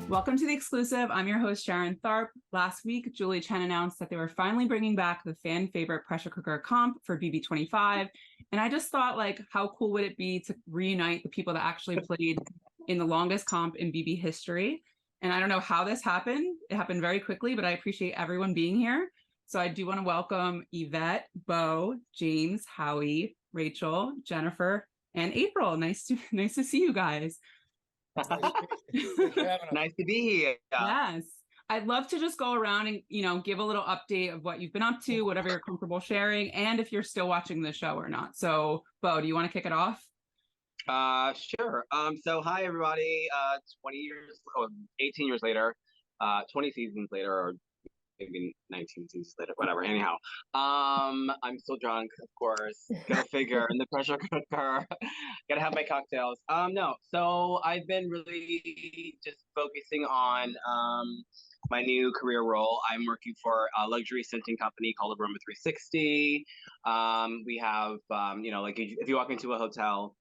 Welcome to The Exclusive. I'm your host, Sharon Tharp. Last week, Julie Chen announced that they were finally bringing back the fan favorite pressure cooker comp for BB25. And I just thought, like, how cool would it be to reunite the people that actually played in the longest comp in BB history? And I don't know how this happened. It happened very quickly, but I appreciate everyone being here. So I do want to welcome Ivette, Beau, James, Howie, Rachel, Jennifer, and April. Nice to see you guys. Nice to be here. Yes. I'd love to just go around and, give a little update of what you've been up to, whatever you're comfortable sharing, and if you're still watching the show or not. So, Beau, do you want to kick it off? Sure. So hi everybody. 18 years later, 20 seasons later, or maybe 19 seasons later, whatever. Anyhow, I'm still drunk, of course. Go figure. In the pressure cooker. Gotta have my cocktails. No. So I've been really just focusing on my new career role. I'm working for a luxury scenting company called Aroma 360. We have, like if you walk into a hotel,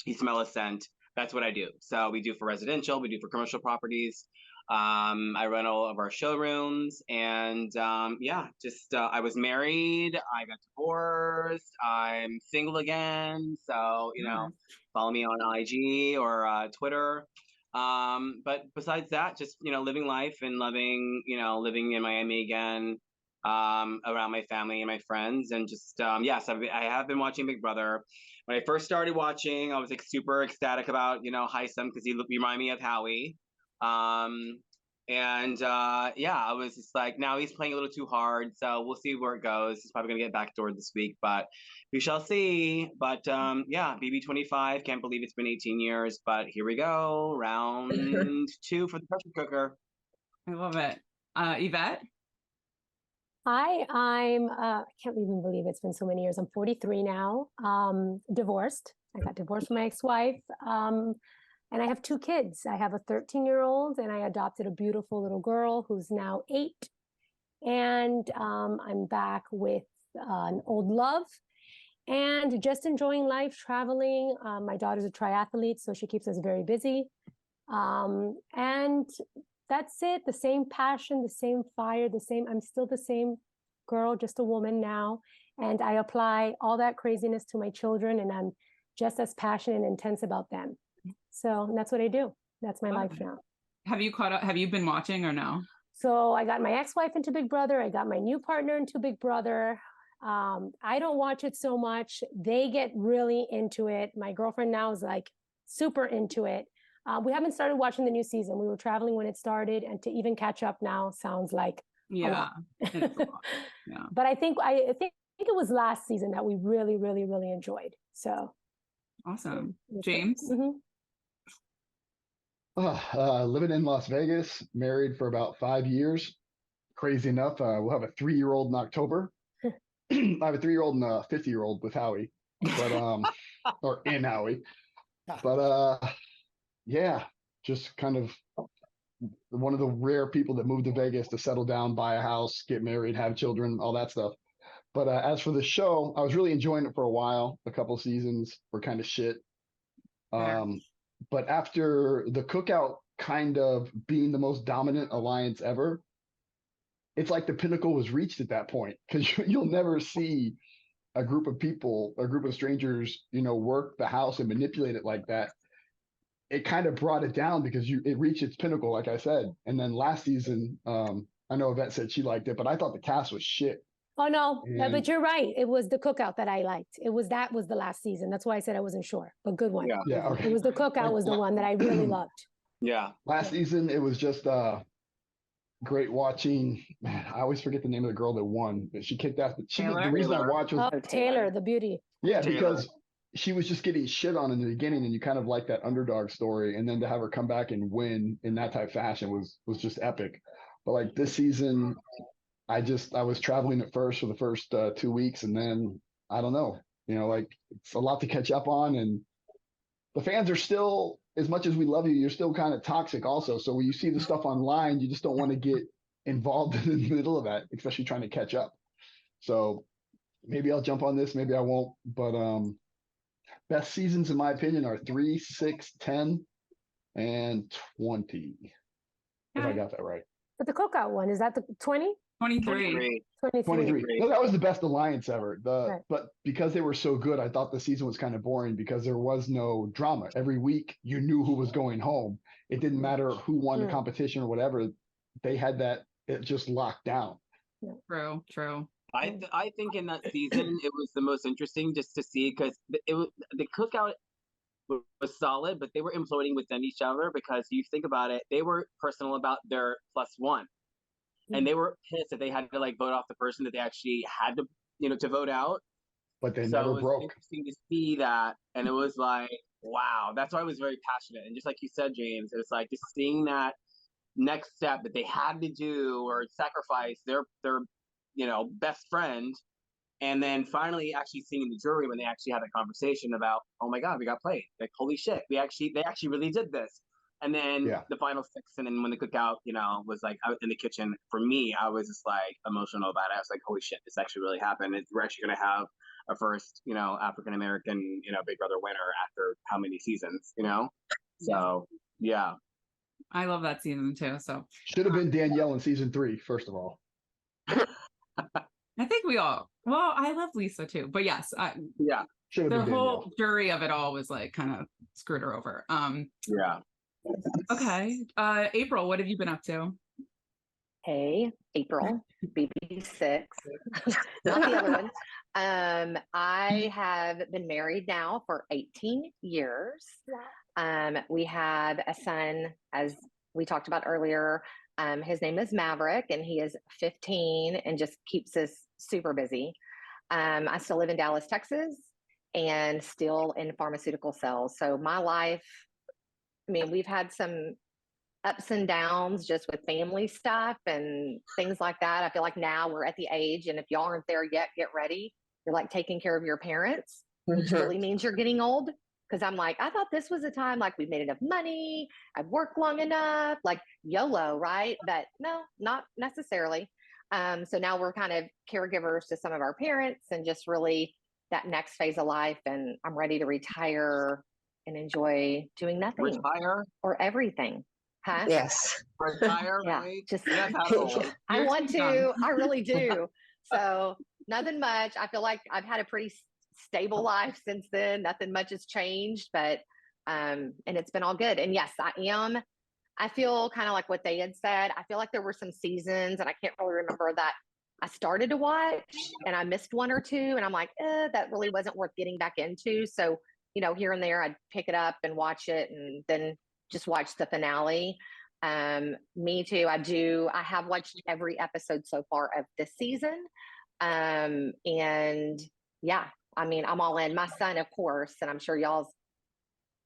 you smell a scent. That's what I do. So we do for residential, we do for commercial properties. I run all of our showrooms, and I was married, I got divorced, I'm single again. So follow me on IG or Twitter. But besides that, just living life and living in Miami again, around my family and my friends, and just yes, I have been watching Big Brother. When I first started watching, I was like super ecstatic about Heisem because he reminded me of Howie. I was just like, now he's playing a little too hard, so we'll see where it goes. He's probably gonna get backdoored this week, but we shall see. But BB25, can't believe it's been 18 years, but here we go, round 2 for the pressure cooker. I love it. Ivette? Hi, I can't even believe it's been so many years. I'm 43 now, divorced. I got divorced from my ex-wife, and I have 2 kids. I have a 13-year-old, and I adopted a beautiful little girl who's now 8. And I'm back with an old love and just enjoying life, traveling. My daughter's a triathlete, so she keeps us very busy. And that's it. The same passion, the same fire, I'm still the same girl, just a woman now. And I apply all that craziness to my children, and I'm just as passionate and intense about them. So that's what I do. That's my life now. Have you caught up? Have you been watching or no? So I got my ex-wife into Big Brother. I got my new partner into Big Brother. I don't watch it so much. They get really into it. My girlfriend now is like super into it. We haven't started watching the new season. We were traveling when it started, and to even catch up now sounds like a lot. Yeah. But I think it was last season that we really, really, really enjoyed. So awesome. James? Living in Las Vegas, married for about 5 years. Crazy enough, we'll have a 3-year-old in October. I have a 3-year-old and a 50-year-old with Howie, but or in Howie. But yeah, just kind of one of the rare people that moved to Vegas to settle down, buy a house, get married, have children, all that stuff. But as for the show, I was really enjoying it for a while. A couple seasons were kind of shit. But after the cookout kind of being the most dominant alliance ever, it's like the pinnacle was reached at that point, because you'll never see a group of people, a group of strangers, work the house and manipulate it like that. It kind of brought it down because it reached its pinnacle, like I said. And then last season, I know Ivette said she liked it, but I thought the cast was shit. Oh no, but you're right. It was the cookout that I liked. That was the last season. That's why I said I wasn't sure, but good one. Yeah. Okay. It was the cookout was the one that I really loved. Yeah. Last season, it was just great watching. Man, I always forget the name of the girl that won. She kicked ass. The reason I watched was Taylor, the beauty. Yeah, because she was just getting shit on in the beginning, and you kind of like that underdog story, and then to have her come back and win in that type of fashion was just epic. But like this season, I was traveling at first for the first 2 weeks, and then I don't know, it's a lot to catch up on, and the fans are still, as much as we love you, you're still kind of toxic also. So when you see the stuff online, you just don't want to get involved in the middle of that, especially trying to catch up. So maybe I'll jump on this, maybe I won't, but best seasons in my opinion are 3, 6, 10, and 20. if I Okay. got that right. But the cookout one, is that the 20? 23. 23. 23. No, that was the best alliance ever. Right. But because they were so good, I thought the season was kind of boring because there was no drama. Every week you knew who was going home. It didn't matter who won the competition or whatever. They had it just locked down. True. I think in that season it was the most interesting just to see because the cookout was solid, but they were imploding within each other because you think about it, they were personal about their +1. And they were pissed that they had to like vote off the person that they actually had to, to vote out. But they So never it was broke. interesting to see that, and it was like, wow, that's why I was very passionate. And just like you said, James, it was like just seeing that next step that they had to do or sacrifice their best friend, and then finally actually seeing the jury when they actually had a conversation about, oh my God, we got played. Like, holy shit, they actually really did this. And then the final 6, and then when the cookout, was like out in the kitchen, for me, I was just like emotional about it. I was like, holy shit, this actually really happened. We're actually going to have a first, African-American, Big Brother winner after how many seasons, So, yeah. I love that season too. So Should have been Danielle in season 3, first of all. I think I love Lisa too, but yes, yeah, should have the been whole Danielle. jury of it all was like kind of screwed her over. Yeah. Okay. April, what have you been up to? Hey, April, BB6, not the other one. I have been married now for 18 years. We have a son, as we talked about earlier. His name is Maverick, and he is 15 and just keeps us super busy. I still live in Dallas, Texas, and still in pharmaceutical sales. So my life, I mean, we've had some ups and downs just with family stuff and things like that. I feel like now we're at the age, and if y'all aren't there yet, get ready. You're like taking care of your parents, which really means you're getting old. Because I'm like, I thought this was a time like we've made enough money, I've worked long enough, like YOLO, right? But no, not necessarily. So now we're kind of caregivers to some of our parents and just really that next phase of life. And I'm ready to retire and enjoy doing nothing. Retire? Or everything. Huh? Yes. Retire? Yeah. Right? Just, I want to. I really do. So nothing much. I feel like I've had a pretty stable life since then. Nothing much has changed, but and it's been all good. And yes, I feel kind of like what they had said. I feel like there were some seasons, and I can't really remember that I started to watch and I missed one or two, and I'm like, that really wasn't worth getting back into. So, here and there I'd pick it up and watch it and then just watch the finale. Me too. I have watched every episode so far of this season. And yeah, I mean, I'm all in. My son, of course, and I'm sure y'all's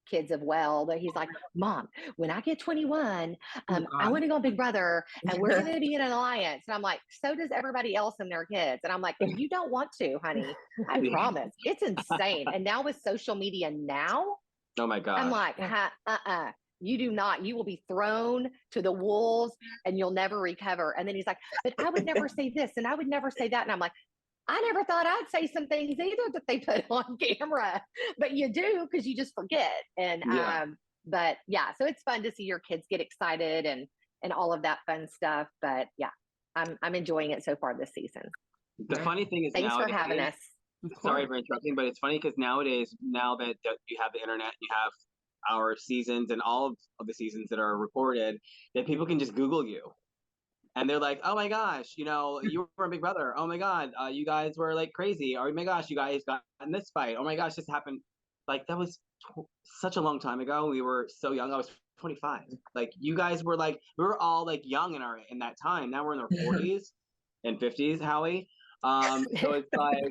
kids as well, but he's like, Mom, when I get 21, I want to go Big Brother, and we're going to be in an alliance. And I'm like, so does everybody else and their kids. And I'm like, you don't want to, honey. I promise. It's insane. And now with social media now, oh my God. I'm like, you do not. You will be thrown to the wolves and you'll never recover. And then he's like, but I would never say this and I would never say that. And I'm like, I never thought I'd say some things either that they put on camera, but you do because you just forget. And but yeah, so it's fun to see your kids get excited and all of that fun stuff. But yeah, I'm enjoying it so far this season. The funny thing is, thanks for having us. Sorry for interrupting, but it's funny because nowadays, now that you have the internet, you have our seasons and all of the seasons that are recorded, that people can just Google you. And they're like, oh my gosh, you were a Big Brother. Oh my God, you guys were like crazy. Oh my gosh, you guys got in this fight. Oh my gosh, this happened. Like, that was such a long time ago. We were so young. I was 25. Like, you guys were like, we were all like young in that time. Now we're in our 40s and 50s, Howie. So it's like,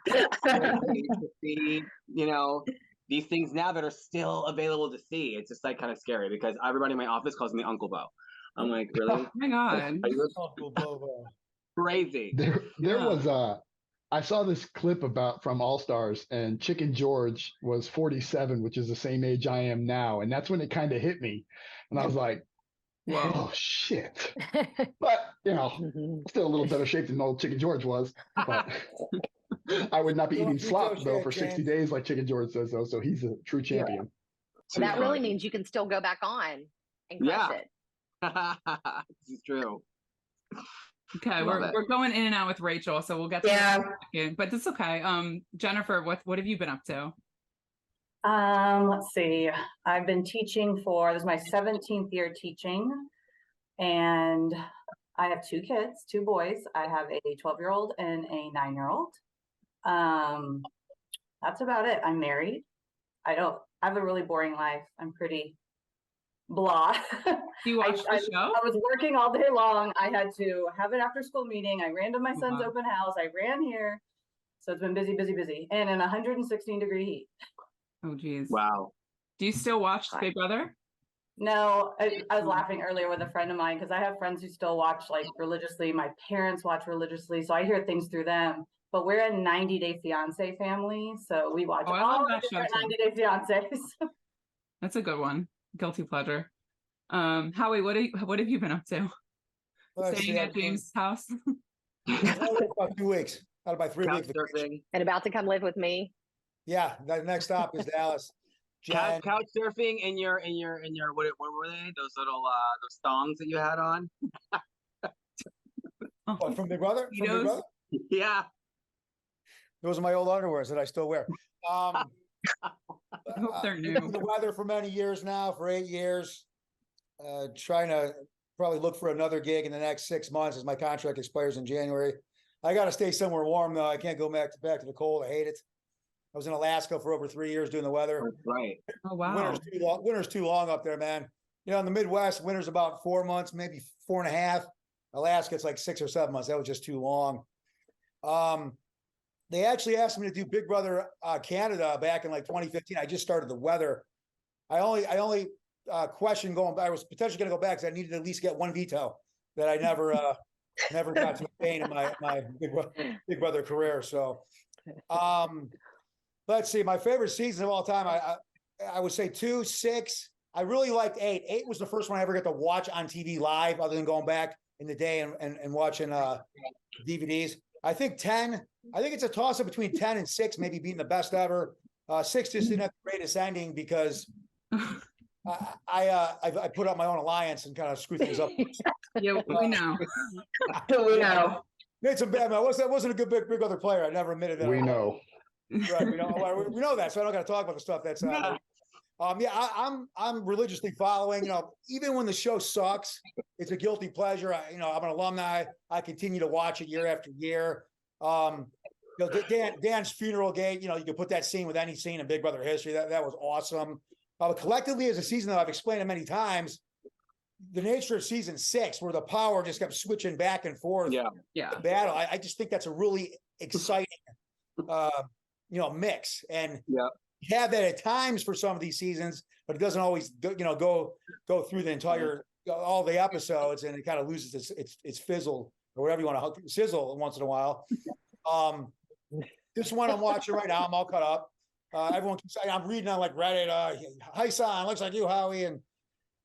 it's crazy to see, these things now that are still available to see. It's just like kind of scary because everybody in my office calls me Uncle Beau. I'm like, really? Oh my God. Uncle Bobo. Crazy. There was I saw this clip from All Stars, and Chicken George was 47, which is the same age I am now. And that's when it kind of hit me. And I was like, whoa, oh, shit. But, still a little better shape than old Chicken George was. But I would not be eating slop, though, for 60 days like Chicken George says, though. So he's a true champion. Yeah. That really means you can still go back on and crush it. This is true. Okay, Love we're it. we're going in and out with Rachel, so we'll get to that in a second, but it's okay. Jennifer, what have you been up to? Let's see. I've been teaching this is my 17th year teaching, and I have two kids, two boys. I have a 12-year-old and a 9-year-old. That's about it. I'm married. I have a really boring life. I'm pretty blah. Do you watch the show? I was working all day long. I had to have an after school meeting. I ran to my son's open house. I ran here. So it's been busy, and in 116-degree heat. Oh, geez. Wow. Do you still watch Big Brother? No, I was laughing earlier with a friend of mine because I have friends who still watch like religiously. My parents watch religiously, so I hear things through them. But we're a 90 Day Fiance family, so we watch all the different 90 Day Fiancés. That's a good one. Guilty pleasure. Howie, what have you been up to? Staying at James' house? About 2 weeks. Out of my 3 weeks. And about to come live with me. Yeah, the next stop is Dallas. Couch surfing in your what were they? Those little those thongs that you had on? What, from Big Brother? From Big Brother? Yeah. Those are my old underwears that I still wear. I hope they're new. The weather for many years now, for 8 years. Trying to probably look for another gig in the next 6 months as my contract expires in January. I got to stay somewhere warm though. I can't go back to the cold. I hate it. I was in Alaska for over 3 years doing the weather. That's right. Oh wow. Winter's too long up there, man. You know, in the Midwest, winter's about 4 months, maybe 4.5. Alaska, it's like 6 or 7 months. That was just too long. They actually asked me to do Big Brother Canada back in like 2015. I just started the weather. I only questioned going. I was potentially going to go back because I needed to at least get one veto that I never got to obtain in my Big Brother career. So, let's see. My favorite season of all time, I would say 2, 6. I really liked 8. 8 was the first one I ever got to watch on TV live, other than going back in the day and watching DVDs. I think 10. I think it's a toss up between 10 and 6, maybe being the best ever. 6 just didn't have the greatest ending because I put up my own alliance and kind of screwed things up. Yeah, we know. We know. Made some bad. I wasn't a good Big Brother player. I never admitted that. We know. Right, we know that, so I don't got to talk about the stuff that's. I'm religiously following. You know, even when the show sucks, it's a guilty pleasure. I'm an alumni. I continue to watch it year after year. Dan's funeral gate. You can put that scene with any scene in Big Brother history. That was awesome. Collectively, as a season that I've explained it many times, the nature of season 6, where the power just kept switching back and forth. Yeah. Battle. I just think that's a really exciting, mix. And have that at times for some of these seasons, but it doesn't always, go through the entire all the episodes, and it kind of loses its fizzle or whatever you want to sizzle once in a while. This one I'm watching right now, I'm all cut up. Everyone keeps saying, I'm reading on like Reddit, hi son, looks like you, Howie, and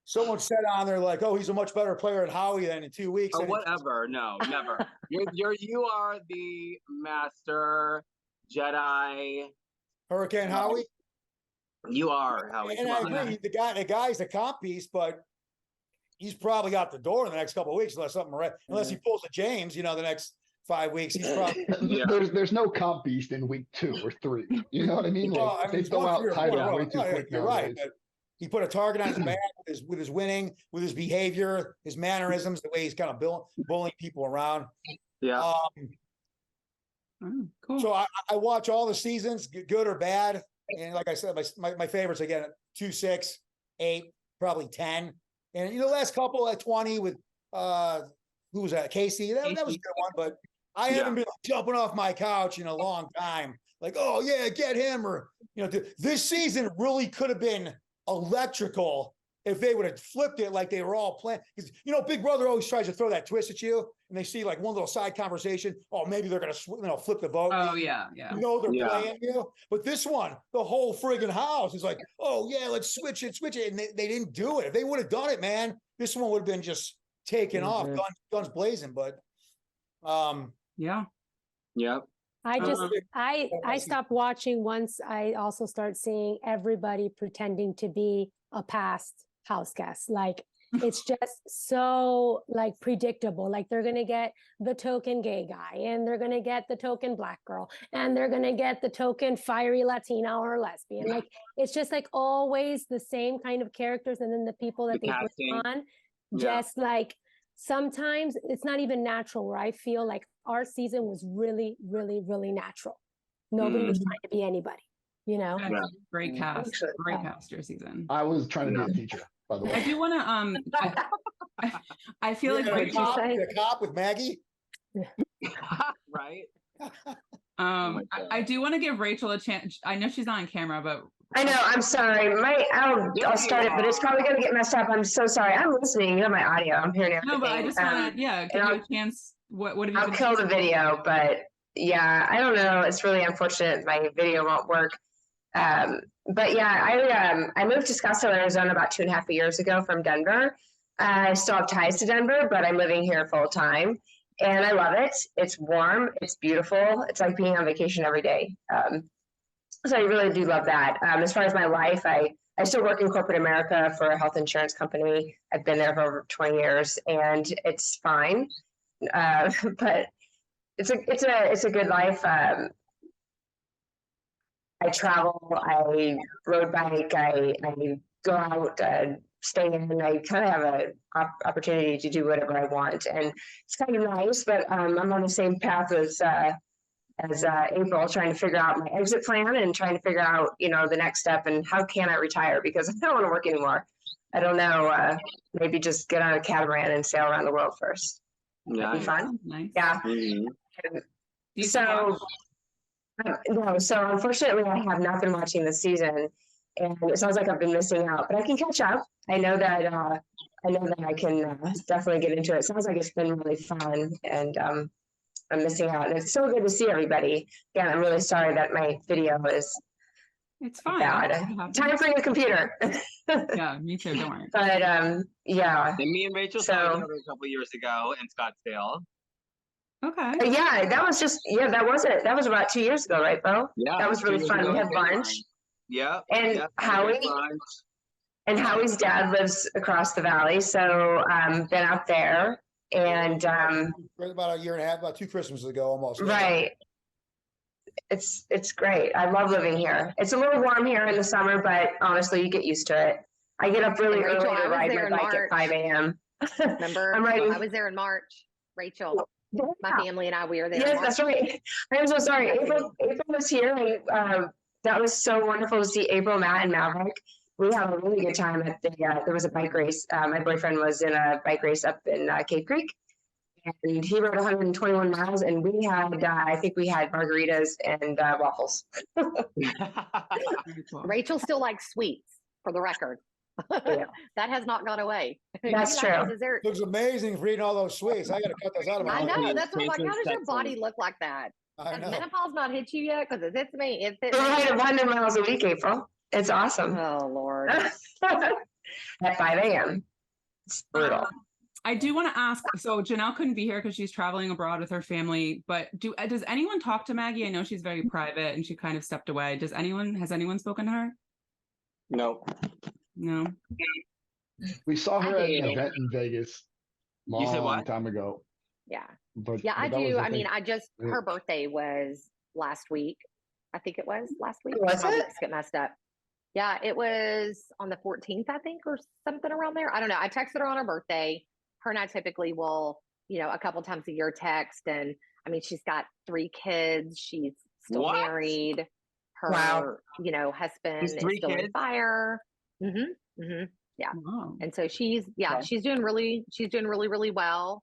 someone said on there like, oh, he's a much better player than Howie than in 2 weeks. Oh, whatever. No, never. You are the master Jedi. Hurricane Howie. You are Howie. And I agree, the guy's a comp piece, but he's probably out the door in the next couple of weeks unless he pulls a James, the next 5 weeks. He's probably there's no comp beast in week 2 or 3. You know what I mean? They go out tied up way too quick. You're right. But he put a target on his back with his winning, with his behavior, his mannerisms, the way he's kind of bullying people around. Yeah. Cool. So I watch all the seasons, good or bad. And like I said, my favorites again, 2, 6, 8, probably 10. And the last couple at 20 with who was that? Casey. That was a good one, but I haven't been jumping off my couch in a long time. Like, oh yeah, get him, or this season really could have been electrical if they would have flipped it like they were all playing. Because Big Brother always tries to throw that twist at you, and they see like one little side conversation. Oh, maybe they're gonna flip the vote. Oh yeah. They're playing you. But this one, the whole friggin' house is like, oh yeah, let's switch it, and they didn't do it. If they would have done it, man, this one would have been just taken off, guns blazing. But yeah. I stopped watching once I also start seeing everybody pretending to be a past house guest. Like It's just so like predictable. Like they're going to get the token gay guy, and they're going to get the token Black girl, and they're going to get the token fiery Latina or lesbian. Like it's just like always the same kind of characters. And then the people that they bring on, just like sometimes it's not even natural, where I feel like our season was really, really, really natural. Nobody was trying to be anybody, you know? Great cast. Great cast your season. I was trying to be a teacher, by the way. I do want to I feel like the cop with Maggie. Right. I do want to give Rachel a chance. I know she's not on camera, but I know. I'm sorry. I'll start it, but it's probably going to get messed up. I'm so sorry. I'm listening. You have my audio. I'm hearing everything. No, but I just want to, give you a chance. What have you? I'll kill the video, but yeah, I don't know. It's really unfortunate my video won't work. But yeah, I moved to Scottsdale, Arizona about 2.5 years ago from Denver. I still have ties to Denver, but I'm living here full time. And I love it. It's warm. It's beautiful. It's like being on vacation every day. So I really do love that. As far as my life, I still work in corporate America for a health insurance company. I've been there for over 20 years, and it's fine. But it's a good life. I travel. I road bike. I go out. Stay in. I kind of have an opportunity to do whatever I want, and it's kind of nice. But I'm on the same path as April, trying to figure out my exit plan and trying to figure out, the next step and how can I retire, because I don't want to work anymore. I don't know. Maybe just get on a catamaran and sail around the world first. That'd be fun. Nice. Yeah. Mm-hmm. So no. So unfortunately, I have not been watching this season. And it sounds like I've been missing out, but I can catch up. I know that I can definitely get into it. It sounds like it's been really fun, and I'm missing out. And it's so good to see everybody. Again, I'm really sorry that my video is. It's fine. Bad. Time for your computer. Yeah, me too. Don't worry. But yeah. And me and Rachel saw each other a couple years ago in Scottsdale. Okay. Yeah, that was that was it. That was about 2 years ago, right, Beau? Yeah. That was really fun. We had lunch. Yeah. And Howie and Howie's dad lives across the valley, so been out there, and about a year and a half, about 2 Christmases ago, almost. Right. It's great. I love living here. It's a little warm here in the summer, but honestly, you get used to it. I get up really early to ride my bike at 5 a.m. Remember, I was there in March. Rachel, my family and I, we were there. Yes, that's right. I'm so sorry. April was here. That was so wonderful to see April, Matt, and Maverick. We had a really good time at there was a bike race. My boyfriend was in a bike race up in Cave Creek, and he rode 121 miles, and we had, I think we had margaritas and waffles. Rachel still likes sweets, for the record. Yeah. That has not gone away. That's true. Looks amazing reading all those sweets. I got to cut those out of my I life. know. That's what I'm like. How does your body look like that? I Has know. menopause not hit you yet? Because it hits me. It hits We're me. riding 100 miles a week, April. It's awesome. Oh, Lord. At 5 a.m. It's brutal. I do want to ask, so Janelle couldn't be here because she's traveling abroad with her family, but does anyone talk to Maggie? I know she's very private and she kind of stepped away. Has anyone spoken to her? No. No. We saw her at an event in Vegas long time ago. Yeah. But Yeah, I that was do. the I thing. mean, her birthday was last week. I think it was last week. Was My it? weeks get messed up. Yeah, it was on the 14th, I think, or something around there. I don't know. I texted her on her birthday. Her and I typically will, a couple times a year text. And I mean, she's got 3 kids. She's still married. Her, husband is still in fire. Mm-hmm. Mm-hmm. Yeah. Wow. And so she's doing really, really well.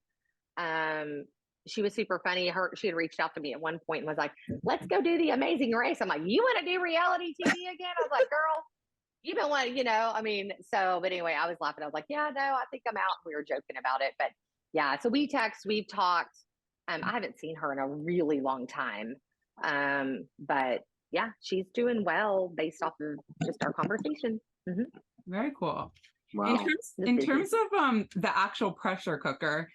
She was super funny. She had reached out to me at one point and was like, let's go do the Amazing Race. I'm like, you want to do reality TV again? I was like, girl, you've been wanting, but anyway, I was laughing. I was like, yeah, no, I think I'm out. We were joking about it, but yeah. So we've talked. I haven't seen her in a really long time. But yeah, she's doing well based off of just our conversation. Mm-hmm. Very cool. Wow. In terms of the actual pressure cooker,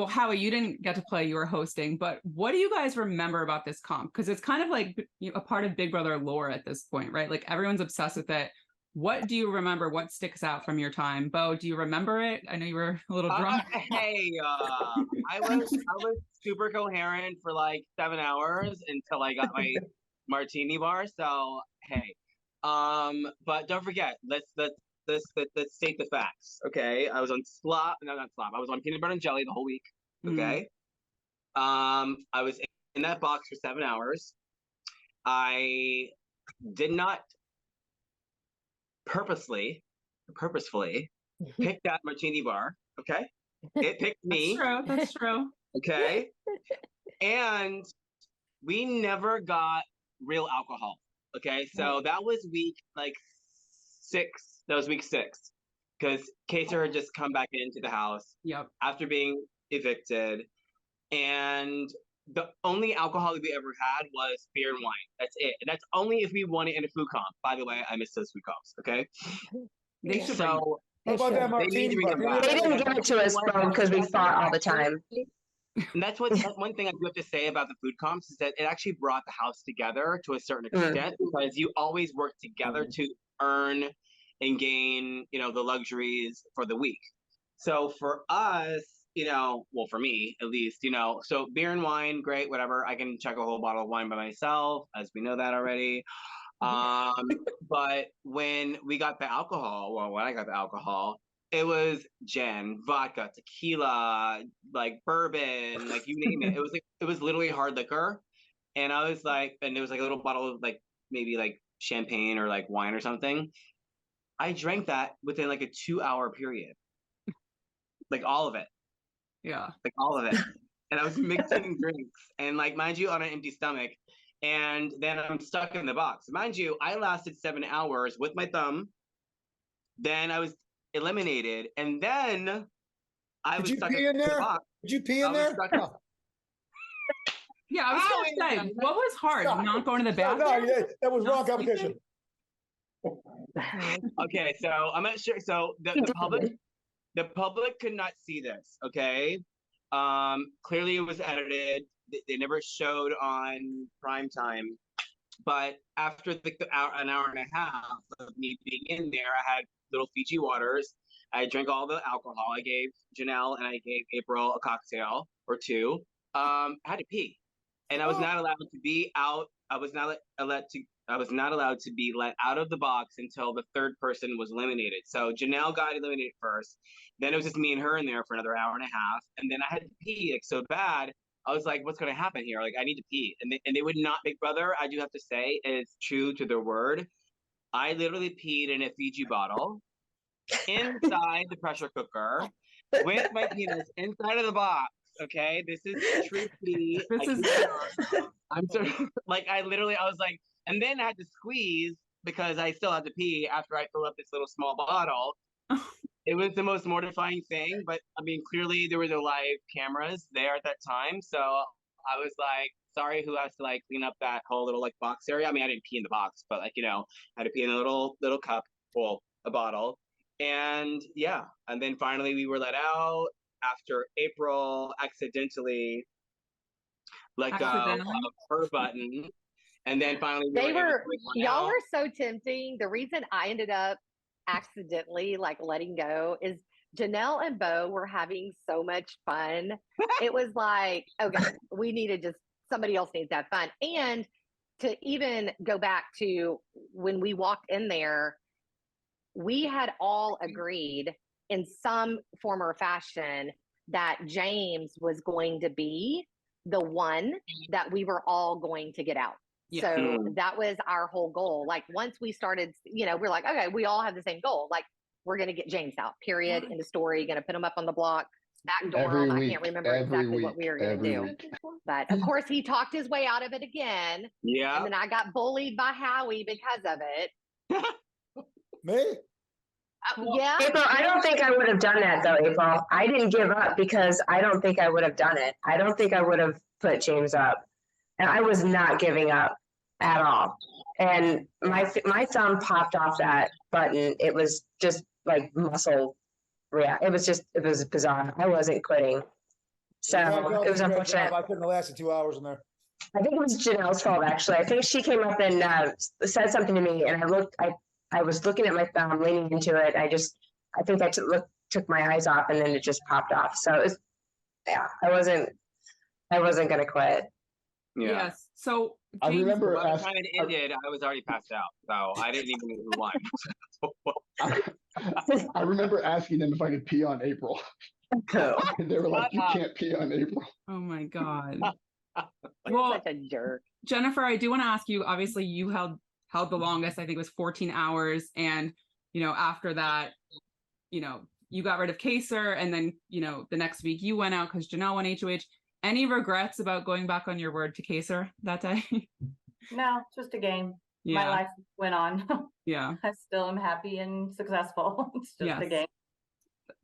Howie, you didn't get to play, you were hosting, but what do you guys remember about this comp? Because it's kind of like a part of Big Brother lore at this point, right? Like everyone's obsessed with it. What do you remember? What sticks out from your time? Beau, do you remember it? I know you were a little drunk. I was super coherent for like 7 hours until I got my martini bar. So hey, but don't forget, let's state the facts. Okay, I was on slop, no, not slop. I was on peanut butter and jelly the whole week. Okay, I was in that box for 7 hours. I did not purposefully pick that martini bar. Okay, it picked me. That's true. Okay, and we never got real alcohol. Okay, so that was week like 6. That was week 6 because Kaysar had just come back into the house. Yep. After being evicted, and the only alcohol that we ever had was beer and wine. That's it. And that's only if we won it in a food comp. By the way, I missed those food comps. Okay. They should So What about that martini? They didn't give it to us, Beau, because we fought all the time. And that's one thing I do have to say about the food comps is that it actually brought the house together to a certain extent because you always work together to earn and gain, the luxuries for the week. So for us, well, for me at least, so beer and wine, great, whatever. I can chug a whole bottle of wine by myself, as we know that already. But when we got the alcohol, well, when I got the alcohol, it was gin, vodka, tequila, like bourbon, like you name it. It was literally hard liquor. And I was like, and there was like a little bottle of like maybe like champagne or like wine or something. I drank that within like a 2-hour period. Like all of it. Yeah. Like all of it. And I was mixing drinks and like, mind you, on an empty stomach. And then I'm stuck in the box. Mind you, I lasted 7 hours with my thumb. Then I was eliminated. And then I was stuck in the box. Did you pee in there? Yeah, I was going to say, what was hard? Not going to the bathroom? No, that was wrong competition. Okay, so I'm not sure. So the public could not see this, okay? Clearly it was edited. They never showed on prime time. But after an hour and a half of me being in there, I had little Fiji waters. I drank all the alcohol. I gave Janelle and I gave April a cocktail or 2. I had to pee. And I was not allowed to be out. I was not allowed to be let out of the box until the third person was eliminated. So Janelle got eliminated first. Then it was just me and her in there for another hour and a half. And then I had to pee like so bad. I was like, what's going to happen here? Like, I need to pee. And they would not, Big Brother, I do have to say, is true to their word. I literally peed in a Fiji bottle inside the pressure cooker with my penis inside of the box. Okay, this is true pee. I'm so like I was like, and then I had to squeeze because I still had to pee after I filled up this little small bottle. It was the most mortifying thing, but I mean, clearly there were no live cameras there at that time, so I was like, sorry, who has to like clean up that whole little like box area? I mean, I didn't pee in the box, but like I had to pee in a little cup, well, a bottle, and yeah, and then finally we were let out after April accidentally let go of her button, and then finally y'all were so tempting. The reason I ended up accidentally like letting go is Janelle and Beau were having so much fun. It was like, okay, we needed somebody else needs that fun. And to even go back to when we walked in there, we had all agreed in some form or fashion that James was going to be the one that we were all going to get out. Yeah. So that was our whole goal. Like once we started, we're like, okay, we all have the same goal. Like we're going to get James out, period. In the story, going to put him up on the block, back door. I can't remember exactly what we were going to do. But of course he talked his way out of it again. Yeah. And then I got bullied by Howie because of it. Me? Yeah. April, I don't think I would have done that though, April. I didn't give up because I don't think I would have done it. I don't think I would have put James up. And I was not giving up at all. And my thumb popped off that button. It was just like muscle react. It was bizarre. I wasn't quitting. So it was unfortunate. I couldn't have lasted 2 hours in there. I think it was Janelle's fault, actually. I think she came up and said something to me, and I was looking at my thumb, leaning into it. I think I took my eyes off, and then it just popped off. So it was, yeah, I wasn't going to quit. Yeah. Yes. So I James, remember By the time it ended, I was already passed out, so I didn't even know who won. I remember asking them if I could pee on April. Oh. And they were like, Shut "You up. can't pee on April." oh my God. You're Well, such a jerk. Jennifer, I do want to ask you, obviously you held the longest, I think it was 14 hours. And, after that, you got rid of Kaysar, and then, the next week you went out because Janelle went HOH. Any regrets about going back on your word to Kaysar that day? No, just a game. Yeah. My life went on. Yeah. I still am happy and successful. It's just a Yes. game.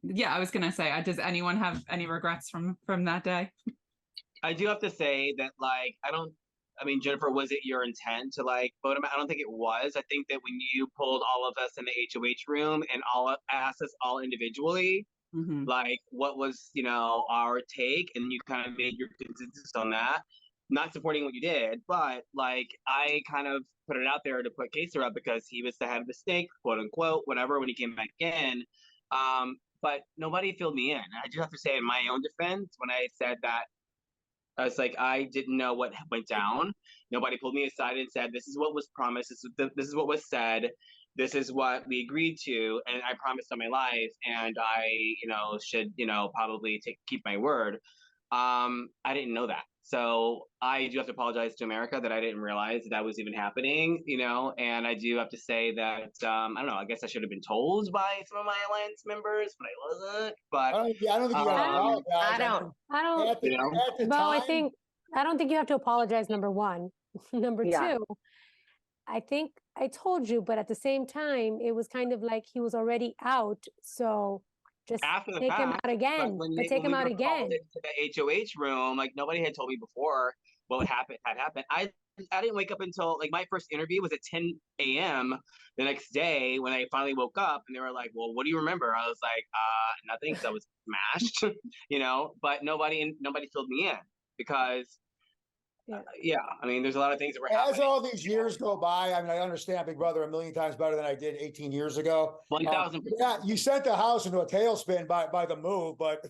Yeah, I was gonna say, does anyone have any regrets from that day? I do have to say that, like, Jennifer, was it your intent to vote him out? I don't think it was. I think that when you pulled all of us in the HOH room and asked us all individually, Mm-hmm. what was, our take, and you kind of made your consensus on that. Not supporting what you did, but I kind of put it out there to put Kaysar up because he was the head of the snake, quote unquote, whatever, when he came back in. But nobody filled me in. I do have to say, in my own defense, when I said that, I was like, I didn't know what went down. Nobody pulled me aside and said, this is what was promised. This is what was said. This is what we agreed to. And I promised on my life. And I, should, probably keep my word. I didn't know that. So I do have to apologize to America that I didn't realize that was even happening, and I do have to say that, I don't know, I guess I should have been told by some of my alliance members, but I wasn't. But I don't think you gotta apologize. I don't. At the Bo, I time, don't think you have to apologize, number one. Number Yeah. two, I think I told you, but at the same time, it was kind of like he was already out. So just after the take him fact, out again. But take him out again. Into the HOH room, nobody had told me before what had happened. I didn't wake up until my first interview was at 10 a.m. the next day when I finally woke up, and they were like, "Well, what do you remember?" I was like, nothing, because I was smashed, But nobody filled me in because. Yeah, there's a lot of things that were happening. as all these years go by, I understand Big Brother a million times better than I did 18 years ago. 1,000%. Yeah, you sent the house into a tailspin by the move, but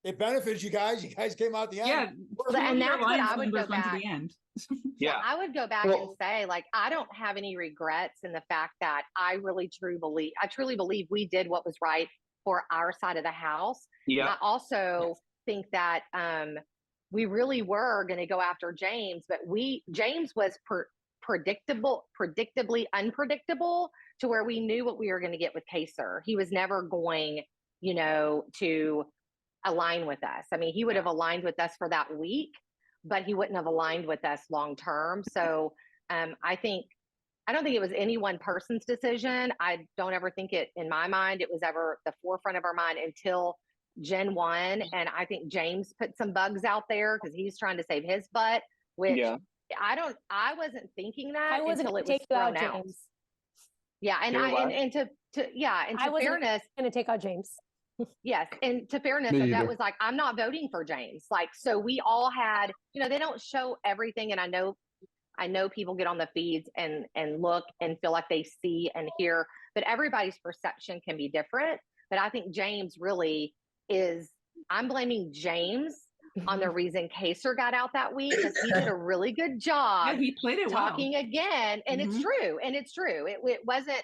it benefited you guys. You guys came out the end. Yeah. And that's what Alliance I would members go went back. to the end. Yeah. I would go back and say, I don't have any regrets in the fact that I truly believe we did what was right for our side of the house. Yeah. I also think that we really were going to go after James, but James was predictably unpredictable to where we knew what we were going to get with Kaysar. He was never going, to align with us. He would have aligned with us for that week, but he wouldn't have aligned with us long term. So I don't think it was any one person's decision. I don't ever think it, in my mind, it was ever the forefront of our mind until Gen 1. And I think James put some bugs out there because he was trying to save his butt, which I wasn't thinking that I wasn't until it was take you out, thrown out. James. Yeah. And I wasn't fairness, going to take out James. yes. And to fairness, Me that either. was I'm not voting for James. So we all had, they don't show everything. And I know people get on the feeds and look and feel like they see and hear, but everybody's perception can be different. But I think James really I'm blaming James on the reason Kaysar got out that week, because he did a really good job. Yeah, he played it talking again. And it's true. It wasn't,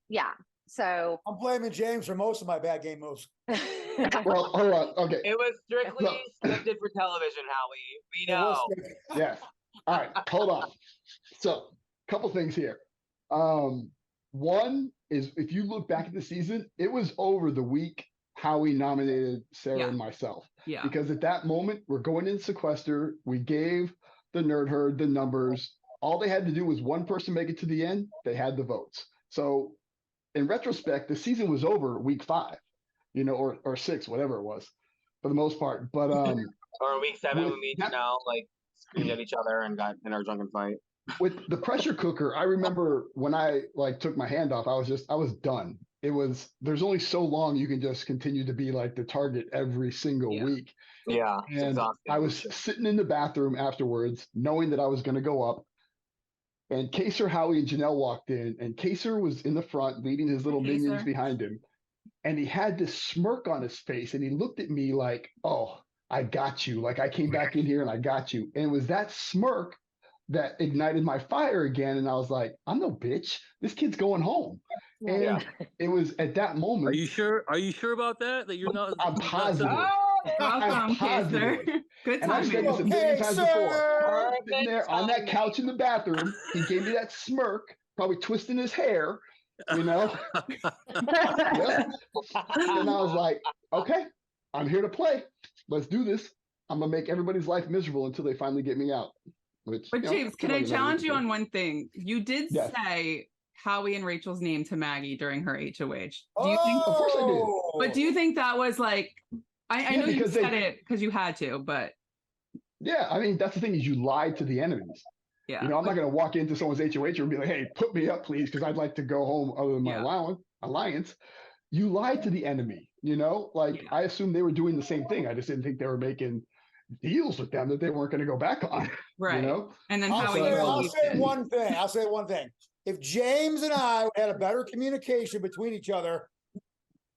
yeah. So I'm blaming James for most of my bad game moves. Well, hold on. Okay. It was strictly scripted for television, Howie. We know. Yes. All right. Hold on. So, couple things here. One is, if you look back at the season, it was over the week Howie nominated Sarah and myself. Yeah. Because at that moment, we're going in sequester. We gave the Nerd Herd the numbers. All they had to do was one person make it to the end. They had the votes. So in retrospect, the season was over week 5, or 6, whatever it was, for the most part. But or week 7 when we screamed at each other and got in our drunken fight. With the pressure cooker, I remember when I took my hand off, I was done. There's only so long you can just continue to be the target every single week. Yeah. And I was sitting in the bathroom afterwards, knowing that I was going to go up. And Kaysar, Howie, and Janelle walked in, and Kaysar was in the front leading his little minions Kaysar. behind him. And he had this smirk on his face, and he looked at me like, oh, I got you. Like, I came back in here and I got you. And it was that smirk that ignited my fire again. And I was like, I'm no bitch. This kid's going home. And it was at that moment. Are you sure? Are you sure about that? That you're not? I'm positive. Welcome, I'm positive. Kaysar. Good And I've said timing. this a million times before. Sitting there on that couch in the bathroom, he gave me that smirk, probably twisting his hair, you know? Yep. And I was like, okay, I'm here to play. Let's do this. I'm going to make everybody's life miserable until they finally get me out. Which, But you know, James, can I challenge you on one thing? You did Yes. say Howie and Rachel's name to Maggie during her HOH. Oh, Do you think? Of course I did. But do you think that was like? I know you because said it because you had to, but Yeah, I mean, that's the thing is you lied to the enemies. yeah. You know, I'm not going to walk into someone's HOH and be like, hey, put me up, please, because I'd like to go home other than my Yeah. alliance. You lied to the enemy, you know? Like, Yeah. I assumed they were doing the same thing. I just didn't think they were making deals with them that they weren't going to go back on, Right. you know? And then I'll Howie, say, you I'll believed say it. one thing. I'll say one thing. If James and I had a better communication between each other,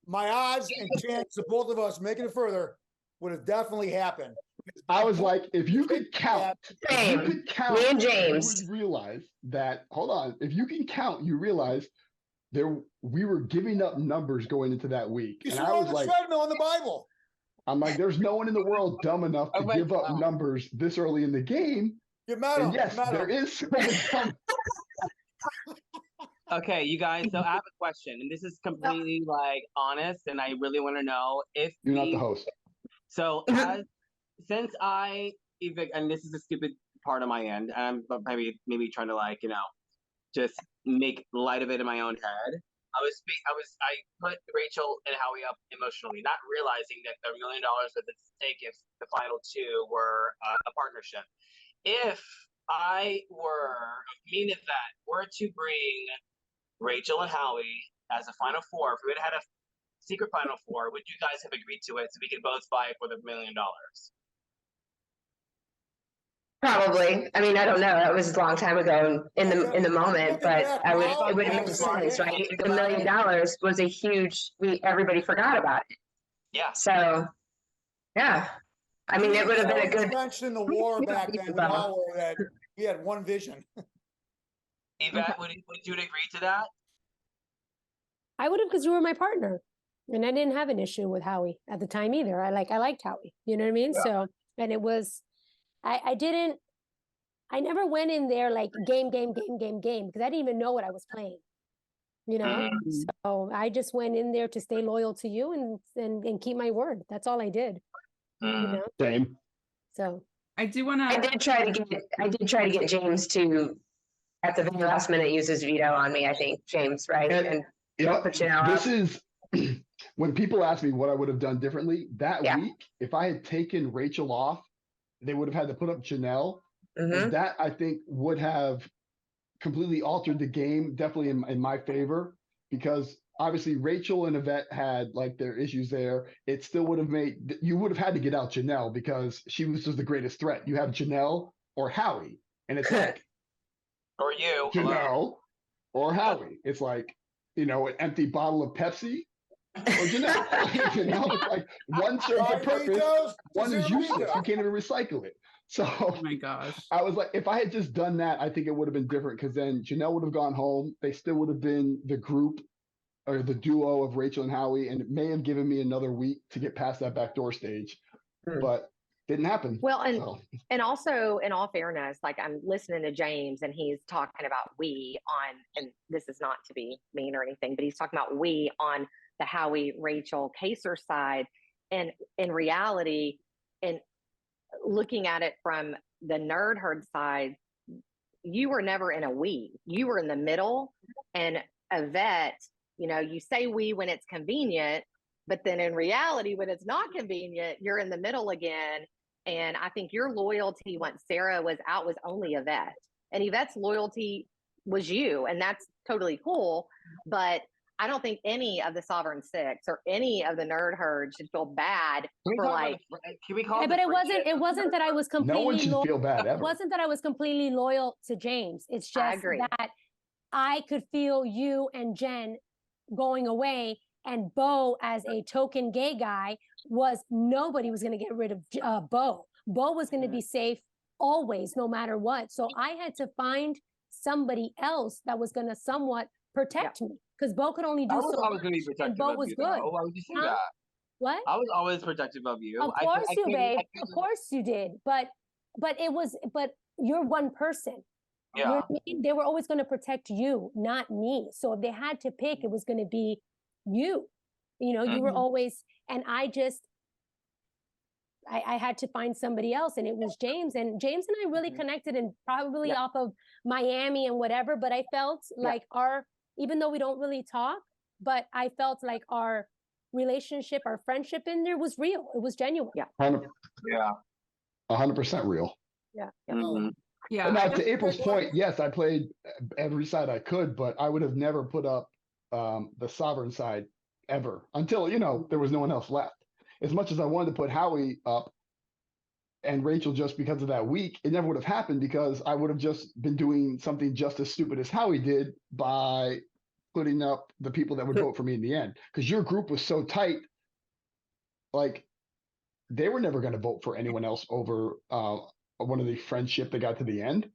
my odds and chance of both of us making it further would have definitely happened. I was like, if you could count, Same. Me and James. you would realize that, hold on, if you can count, you realize we were giving up numbers going into that week. You And saw I on was the like, treadmill in the Bible. I'm like, there's no one in the world dumb enough to Oh my give up God. numbers this early in the game. You met him. And yes, you met there him. is someone dumb. Okay, you guys. So I have a question, and this is completely like honest, and I really want to know if You're not the we- host. So since I even, and this is a stupid part of my end, and I'm maybe trying to like just make light of it in my own head. I put Rachel and Howie up emotionally, not realizing that the $1 million was at stake if the final two were a partnership. If me and Ivette were to bring Rachel and Howie as a final four, if we would have had a secret final four, would you guys have agreed to it so we could both fight for the $1 million? Probably. I mean, I don't know. That was a long time ago in the moment, but it would have made sense, right? The $1 million was a huge. Everybody forgot about it. Yeah. So, yeah. I mean, it would have been a good. Mentioned in the war back then with our that we had one vision. Yvette, would you agree to that? I would have, because you were my partner, and I didn't have an issue with Howie at the time either. I liked Howie. You know what I mean? Yeah. So, and it was, I never went in there like game, because I didn't even know what I was playing. You know, so I just went in there to stay loyal to you and keep my word. That's all I did. You know, Same. so I do want to. I did try to get James to, at the very last minute, use his veto on me. I think James, right? And put you out. This is when people ask me what I would have done differently that week. If I had taken Rachel off, they would have had to put up Janelle. And that I think would have completely altered the game, definitely in my favor, because obviously Rachel and Ivette had like their issues there. It still would have you would have had to get out Janelle because she was just the greatest threat. You have Janelle or Howie, and it's like or you, Janelle or Howie. It's like, an empty bottle of Pepsi or Janelle. It's like one serves a purpose, one is useless. You can't even recycle it. So, Oh my gosh. I was like, if I had just done that, I think it would have been different because then Janelle would have gone home. They still would have been the group or the duo of Rachel and Howie, and it may have given me another week to get past that backdoor stage, but didn't happen. Well, and also in all fairness, like I'm listening to James and he's talking about and this is not to be mean or anything, but he's talking about on the Howie, Rachel, Kaysar side. And in reality, and looking at it from the nerd herd side, you were never in a you were in the middle. And Ivette, you say when it's convenient, but then in reality, when it's not convenient, you're in the middle again. And I think your loyalty once Sarah was out was only Ivette, and Yvette's loyalty was you, and that's totally cool. But I don't think any of the Sovereign Six or any of the nerd herd should feel bad Can we for talk about like. can we call Yeah, it but the it wasn't. friendship? It wasn't that I was No one completely should loyal. feel bad It ever. wasn't that I was completely loyal to James. It's I just agree. that I could feel you and Jen going away, and Beau, as a token gay guy, nobody was going to get rid of Beau. Beau was going to be safe always, no matter what. So I had to find somebody else that was going to somewhat protect me, because Beau could only do I was so always much, going to be and protective Beau of was you, good. though. Why would you say Huh? that? What? I was always protective of you. Of course you, babe. I Of course you did. But you're one person. Yeah. They were always going to protect you, not me. So if they had to pick, it was going to be you. You know, you were always, and I had to find somebody else, and it was James. And James and I really connected, and probably off of Miami and whatever. But I felt like even though we don't really talk, but I felt like our relationship, our friendship in there was real. It was genuine. Yeah. 100% real. Yeah. Yeah. But now, to April's point, yes, I played every side I could, but I would have never put up the Sovereign side ever until, there was no one else left. As much as I wanted to put Howie up and Rachel just because of that week, it never would have happened, because I would have just been doing something just as stupid as Howie did by putting up the people that would vote for me in the end. Because your group was so tight, like they were never going to vote for anyone else over one of the friendship that got to the end.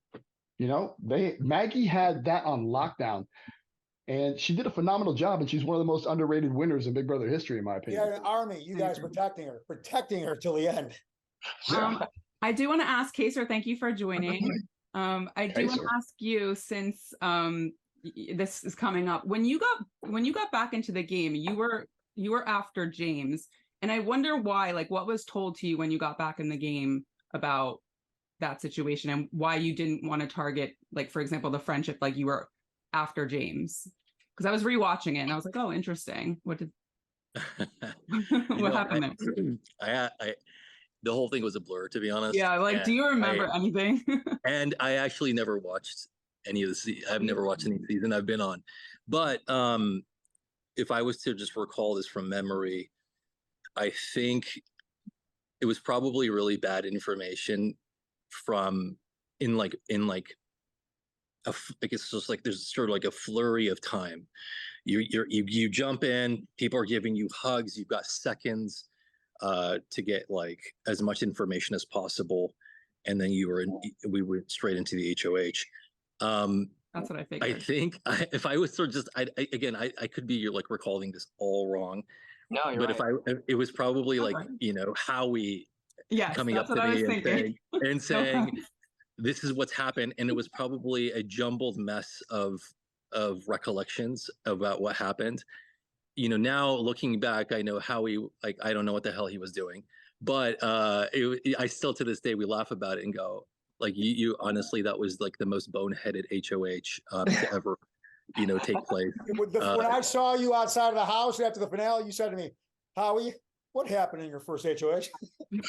Maggie had that on lockdown, and she did a phenomenal job, and she's one of the most underrated winners in Big Brother history, in my opinion. Yeah, an army, you guys protecting her till the end. I do want to ask Kaysar, thank you for joining. I do want to ask you, since this is coming up, when you got back into the game, you were after James, and I wonder why. Like, what was told to you when you got back in the game about that situation, and why you didn't want to target, like, for example, the friendship, like you were after James? Because I was rewatching it and I was like, oh, interesting. What happened there? The whole thing was a blur, to be honest. Yeah, like, do you remember anything? And I actually never watched any of the I've never watched any season I've been on. But if I was to just recall this from memory, I think it was probably really bad information it's just like there's sort of like a flurry of time. You jump in, people are giving you hugs, you've got seconds to get like as much information as possible, and then we went straight into the HOH. That's what I figured. I think if I was sort of just I could be like recalling this all wrong. No, you're but right. it was probably like Howie coming up to me and saying this is what's happened, and it was probably a jumbled mess of recollections about what happened. Now looking back, I know Howie, like, I don't know what the hell he was doing, but I still, to this day, we laugh about it and go, like, you honestly, that was like the most boneheaded HOH to ever take place. When I saw you outside of the house after the finale, you said to me, Howie, what happened in your first HOH?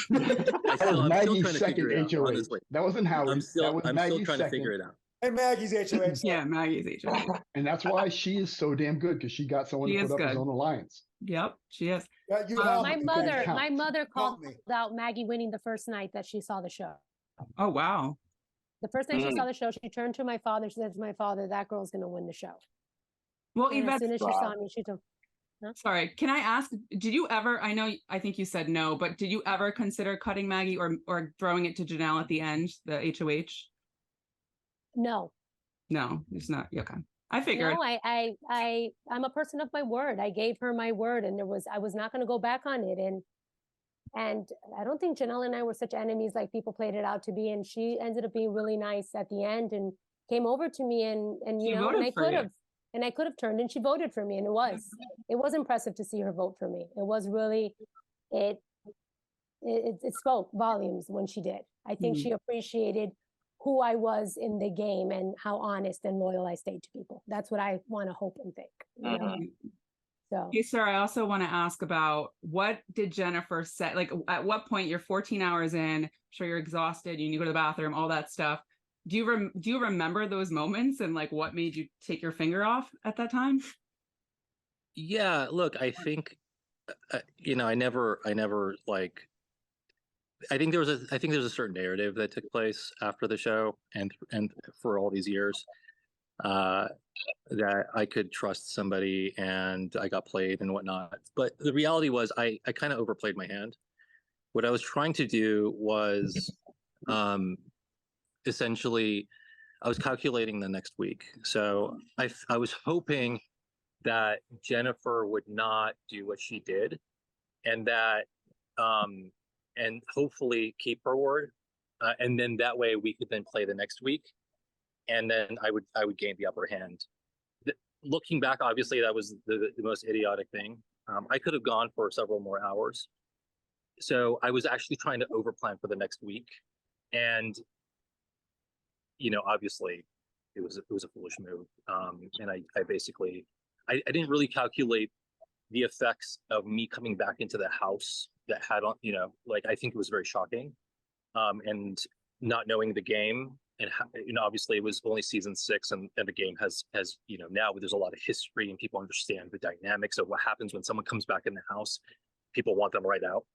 That was Maggie's second HOH. Honestly. That wasn't Howie. I'm still trying second. to figure it out. And Maggie's HOH. Yeah, Maggie's HOH. And that's why she is so damn good, because she got someone to put up his own alliance. Yep, she is. My mother called out Maggie winning the first night that she saw the show. Oh, wow. The first night she saw the show, she turned to my father. She said to my father, that girl's going to win the show. Well, and Ivette, as soon as she saw me, she told. Sorry, can I ask, did you ever, I think you said no, but did you ever consider cutting Maggie or throwing it to Janelle at the end, the HOH? No. No, it's not. Okay. I figured. No, I'm a person of my word. I gave her my word, and I was not going to go back on it. And I don't think Janelle and I were such enemies like people played it out to be. And she ended up being really nice at the end and came over to me and I could have turned, and she voted for me. And it was impressive to see her vote for me. It was really, it spoke volumes when she did. I think she appreciated who I was in the game and how honest and loyal I stayed to people. That's what I want to hope and think. So, Kaysar, I also want to ask about, what did Jennifer say? Like, at what point, you're 14 hours in, I'm sure you're exhausted, you need to go to the bathroom, all that stuff. Do you remember those moments, and like what made you take your finger off at that time? Yeah, look, I think, I never like, I think there's a certain narrative that took place after the show and for all these years, that I could trust somebody and I got played and whatnot. But the reality was I kind of overplayed my hand. What I was trying to do was essentially I was calculating the next week. So I was hoping that Jennifer would not do what she did, and that and hopefully keep her word, and then that way we could then play the next week, and then I would gain the upper hand. Looking back, obviously that was the most idiotic thing. I could have gone for several more hours, so I was actually trying to overplan for the next week, and obviously it was a foolish move, and I basically I didn't really calculate the effects of me coming back into the house that had on, like, I think it was very shocking, and not knowing the game, and how, obviously it was only season 6, and the game has now there's a lot of history and people understand the dynamics of what happens when someone comes back in the house. People want them right out.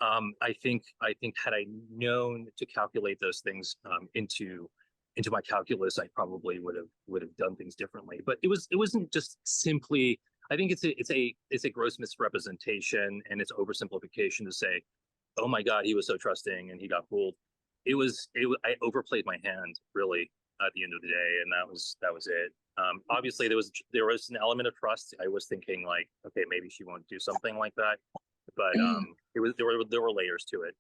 I think had I known to calculate those things into my calculus, I probably would have done things differently. But it wasn't just simply. I think it's a gross misrepresentation, and it's oversimplification to say, oh my God, he was so trusting and he got fooled. I overplayed my hand, really, at the end of the day, and that was it. Obviously there was an element of trust. I was thinking, like, okay, maybe she won't do something like that, but there were layers to it.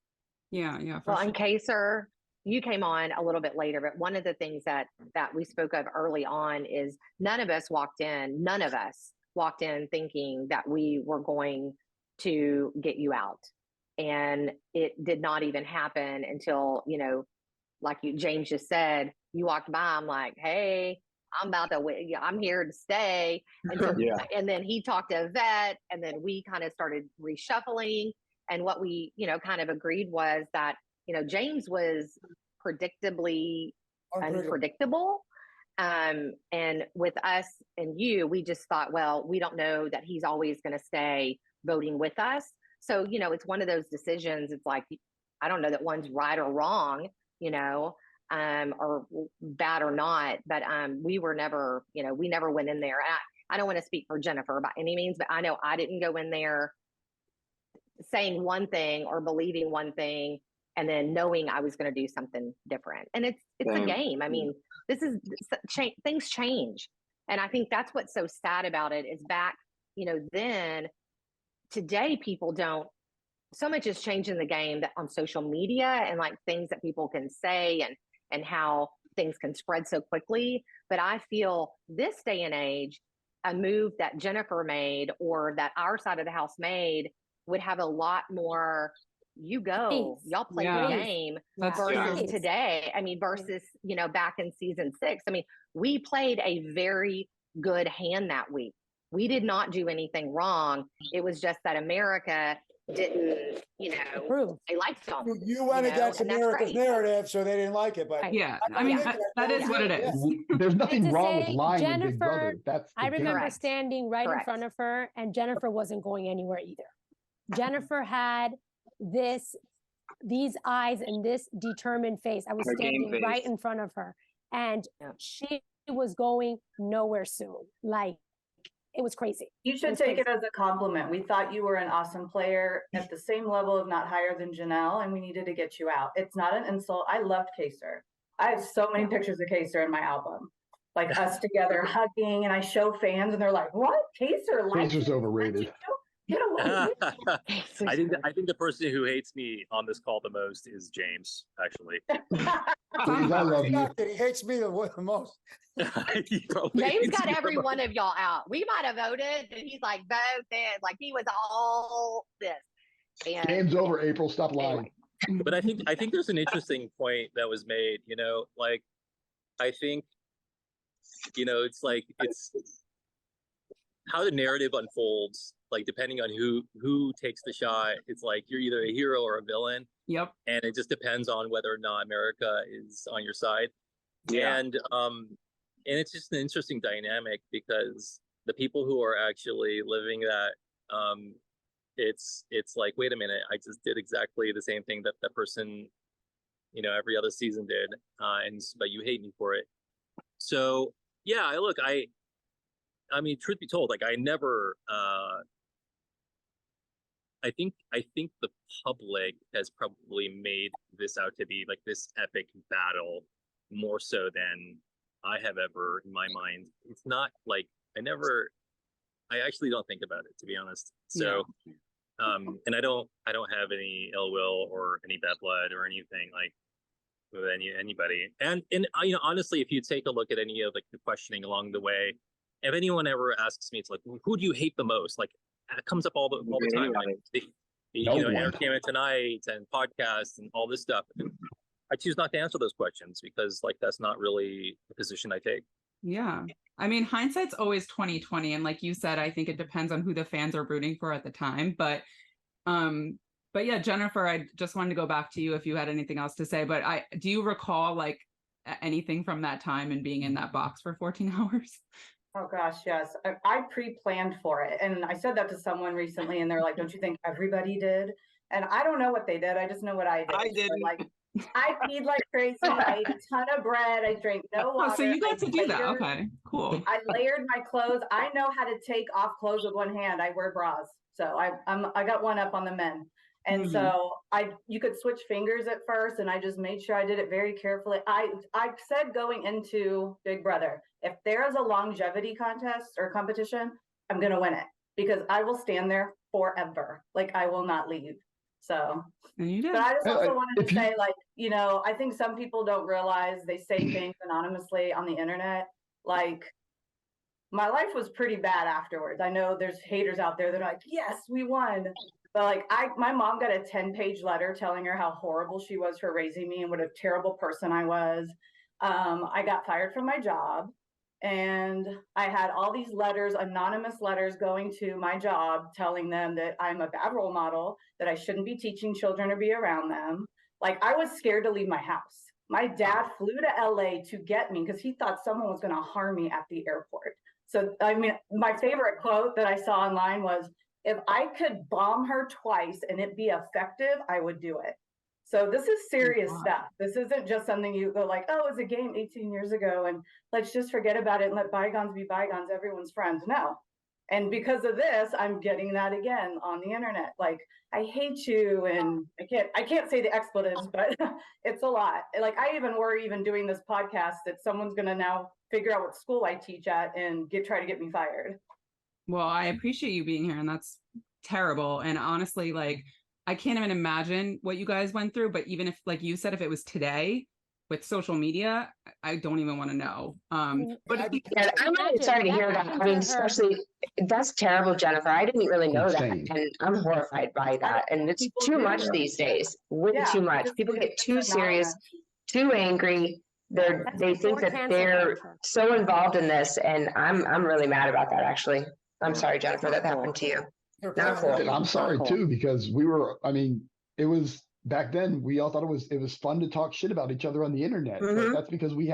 Yeah. Well, and Kaysar, you came on a little bit later, but one of the things that we spoke of early on is none of us walked in thinking that we were going to get you out. And it did not even happen until, like James just said, you walked by, I'm like, hey, I'm here to stay. And, so, and then he talked to Ivette, and then we kind of started reshuffling. And what we, kind of agreed was that, James was predictably unpredictable. And with us and you, we just thought, well, we don't know that he's always going to stay voting with us. So, it's one of those decisions. It's like, I don't know that one's right or wrong, or bad or not, but we were never, we never went in there. I don't want to speak for Jennifer by any means, but I know I didn't go in there saying one thing or believing one thing and then knowing I was going to do something different. And it's a game. I mean, things change. And I think that's what's so sad about it is back, then today people don't, so much is changing the game that on social media and like things that people can say and how things can spread so quickly. But I feel this day and age, a move that Jennifer made or that our side of the house made would have a lot more, y'all play the game versus today. I mean, versus, back in season 6. I mean, we played a very good hand that week. We did not do anything wrong. It was just that America didn't, they liked them. You went against America's narrative, so they didn't like it. But yeah, I mean, that is what it is. There's nothing wrong with lying to Big Brother. I remember standing right in front of her, and Jennifer wasn't going anywhere either. Jennifer had these eyes and this determined face. I was standing right in front of her, and she was going nowhere soon. Like, it was crazy. You should take it as a compliment. We thought you were an awesome player at the same level, if not higher than Janelle, and we needed to get you out. It's not an insult. I loved Kaysar. I have so many pictures of Kaysar in my album, like us together hugging, and I show fans, and they're like, "What? Kaysar's overrated." Get away. I think the person who hates me on this call the most is James, actually. I love you. He hates me the most. James got every one of y'all out. We might have voted, and he's like, vote this. Like, he was all this. And Game's over, April. Stop lying. Anyway. But I think there's an interesting point that was made. Like, I think, it's how the narrative unfolds. Like, depending on who takes the shot, it's like you're either a hero or a villain. Yep. And it just depends on whether or not America is on your side. Yeah. And it's just an interesting dynamic because the people who are actually living that, it's like, wait a minute, I just did exactly the same thing that that person, every other season did, but you hate me for it. So yeah, I mean, truth be told, like I never, I think the public has probably made this out to be like this epic battle more so than I have ever in my mind. It's not like I actually don't think about it, to be honest. So, and I don't have any ill will or any bad blood or anything like with anybody. And honestly, if you take a look at any of like the questioning along the way, if anyone ever asks me, it's like, who do you hate the most? Like, it comes up all the time. Like, Entertainment Tonight and podcasts and all this stuff. And I choose not to answer those questions because like that's not really the position I take. Yeah. I mean, hindsight's always 20/20. And like you said, I think it depends on who the fans are rooting for at the time. But yeah, Jennifer, I just wanted to go back to you if you had anything else to say. But do you recall like anything from that time and being in that box for 14 hours? Oh gosh, yes. I pre-planned for it. And I said that to someone recently and they're like, don't you think everybody did? And I don't know what they did. I just know what I did. I didn't. So, like, I peed like crazy. I ate a ton of bread. I drank no water. Oh, so you got to do that. Okay, cool. I layered my clothes. I know how to take off clothes with one hand. I wear bras. So I got one up on the men. And so you could switch fingers at first, and I just made sure I did it very carefully. I said going into Big Brother, if there is a longevity contest or competition, I'm going to win it because I will stand there forever. Like I will not leave. So, and you did. But I just also wanted to say, like, I think some people don't realize they say things anonymously on the internet. Like, my life was pretty bad afterwards. I know there's haters out there that are like, yes, we won. But like my mom got a 10-page letter telling her how horrible she was for raising me and what a terrible person I was. I got fired from my job, and I had all these letters, anonymous letters going to my job telling them that I'm a bad role model, that I shouldn't be teaching children or be around them. Like I was scared to leave my house. My dad flew to LA to get me because he thought someone was going to harm me at the airport. So, I mean, my favorite quote that I saw online was, if I could bomb her twice and it be effective, I would do it. So this is serious stuff. This isn't just something you go like, oh, it's a game 18 years ago and let's just forget about it and let bygones be bygones. Everyone's friends. No. And because of this, I'm getting that again on the internet. Like, I hate you. And I can't say the expletives, but it's a lot. Like, I even worry even doing this podcast that someone's going to now figure out what school I teach at and try to get me fired. Well, I appreciate you being here, and that's terrible. And honestly, like, I can't even imagine what you guys went through. But even if, like you said, if it was today with social media, I don't even want to know. But I'm really sorry to hear that. I mean, especially that's terrible, Jennifer. I didn't really know that, and I'm horrified by that. And it's too much these days. Way too much. People get too serious, too angry. They think that they're so involved in this, and I'm really mad about that. Actually, I'm sorry, Jennifer, that happened to you. Not cool. And I'm sorry too, because it was back then. We all thought it was fun to talk shit about each other on the internet. But that's because we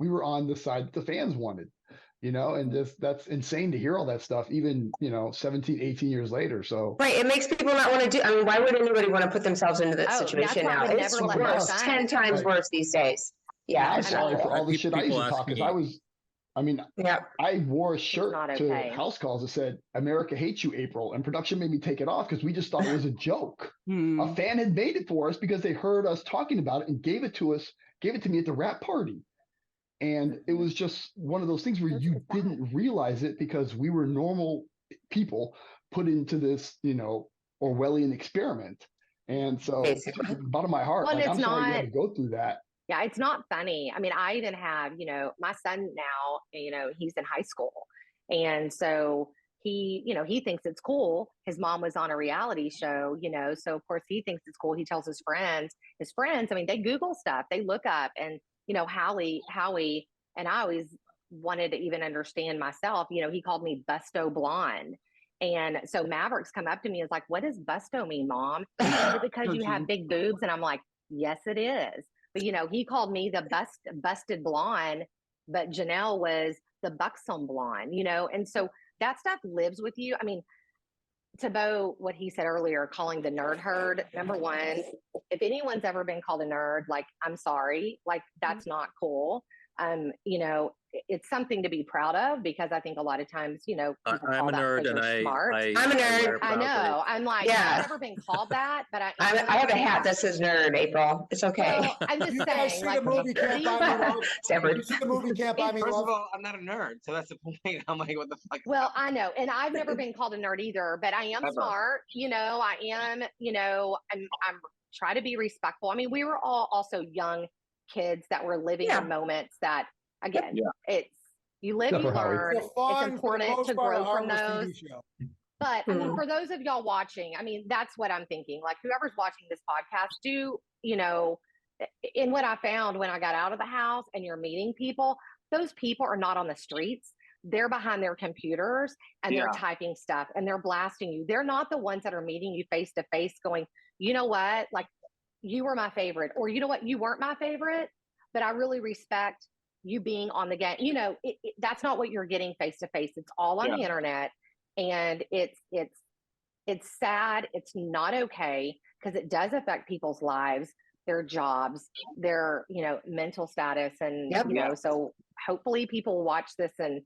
were on the side that the fans wanted, and that's insane to hear all that stuff, even 17, 18 years later. So right, it makes people not want to do. I mean, why would anybody want to put themselves into that situation now? It's worse, 10 times worse these days. Yeah, I'm sorry for all the shit I used to talk, because I wore a shirt to house calls that said "America hates you, April," and production made me take it off because we just thought it was a joke. A fan had made it for us because they heard us talking about it and gave it to me at the wrap party. And it was just one of those things where you didn't realize it because we were normal people put into this, Orwellian experiment. And so, bottom of my heart, I'm sorry you had to go through that. Yeah, it's not funny. I mean, I even have, my son now, he's in high school. And so he thinks it's cool. His mom was on a reality show, so of course he thinks it's cool. He tells his friends, I mean, they Google stuff, they look up, and, Howie, and I always wanted to even understand myself, he called me Busto Blonde. And so Maverick's come up to me and is like, what does Busto mean, Mom? Is it because you have big boobs? And I'm like, yes, it is. But, he called me the busted blonde, but Janelle was the buxom blonde, and so that stuff lives with you. I mean, to Beau, what he said earlier, calling the nerd herd, number one, if anyone's ever been called a nerd, like, I'm sorry, like, that's not cool. It's something to be proud of, because I think a lot of times, people I'm call a that nerd, because and you're smart. I'm a nerd. I know. I'm like, Yeah. I've never been called that, but I have a hat that says nerd, April. It's okay. Well, I'm just You guys saying, see like, the movie Can't Buy Me Love? Stanford. You see the movie Can't Buy Me First Love? of all, I'm not a nerd, so that's the point. I'm like, what the fuck? well, I know, and I've never been called a nerd either, but I am Ever. smart. I am. I'm try to be respectful. I mean, we were all also young kids that were living in moments that, again, it's you live, you learn. It's important to grow from those. But I mean, for those of y'all watching, I mean, that's what I'm thinking. Like, whoever's watching this podcast, in what I found when I got out of the house and you're meeting people, those people are not on the streets. They're behind their computers and they're typing stuff and they're blasting you. They're not the ones that are meeting you face to face going, you know what? Like, you were my favorite, or you know what? You weren't my favorite, but I really respect you being on the game. That's not what you're getting face to face. It's all on the internet. And it's sad. It's not okay, because it does affect people's lives, their jobs, their, mental status. And, so hopefully people watch this and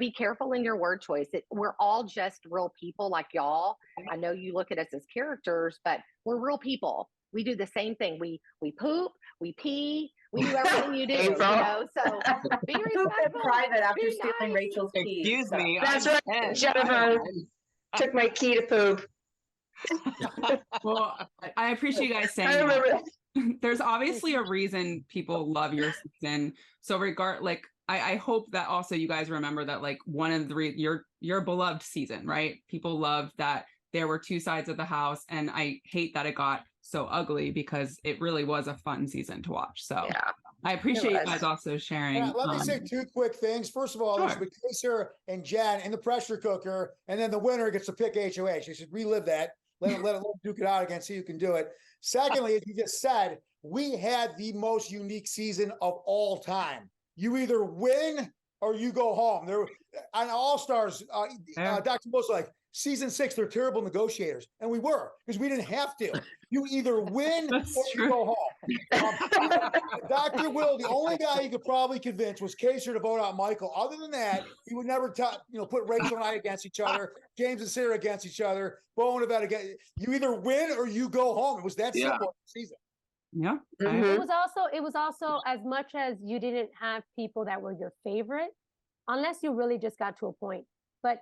be careful in your word choice. We're all just real people like y'all. I know you look at us as characters, but we're real people. We do the same thing. We poop, we pee, we do everything you do, so be respectful. Private after stealing nice. Rachel's key. Excuse me. That's I'm right. 10. Jennifer took my key to poop. Well, I appreciate you guys saying I remember that. There's obviously a reason people love your season. So I hope that also you guys remember that, like, one of the your beloved season, right? People loved that there were two sides of the house, and I hate that it got so ugly, because it really was a fun season to watch. So I appreciate you guys also sharing. Let me say two quick things. First of all, there's Kaysar and Jen in the pressure cooker, and then the winner gets to pick HOH. You should relive that. Let them duke it out again, see who can do it. Secondly, as you just said, we had the most unique season of all time. You either win or you go home. There on All Stars, Dr. Most like, season 6, they're terrible negotiators. And we were, because we didn't have to. You either win or you go home. Dr. Will, the only guy you could probably convince was Kaysar to vote out Michael. Other than that, he would never put Rachel and I against each other, James and Sarah against each other, Beau and Ivette against. You either win or you go home. It was that simple season. Yeah. Mm-hmm. It was also as much as you didn't have people that were your favorite, unless you really just got to a point. But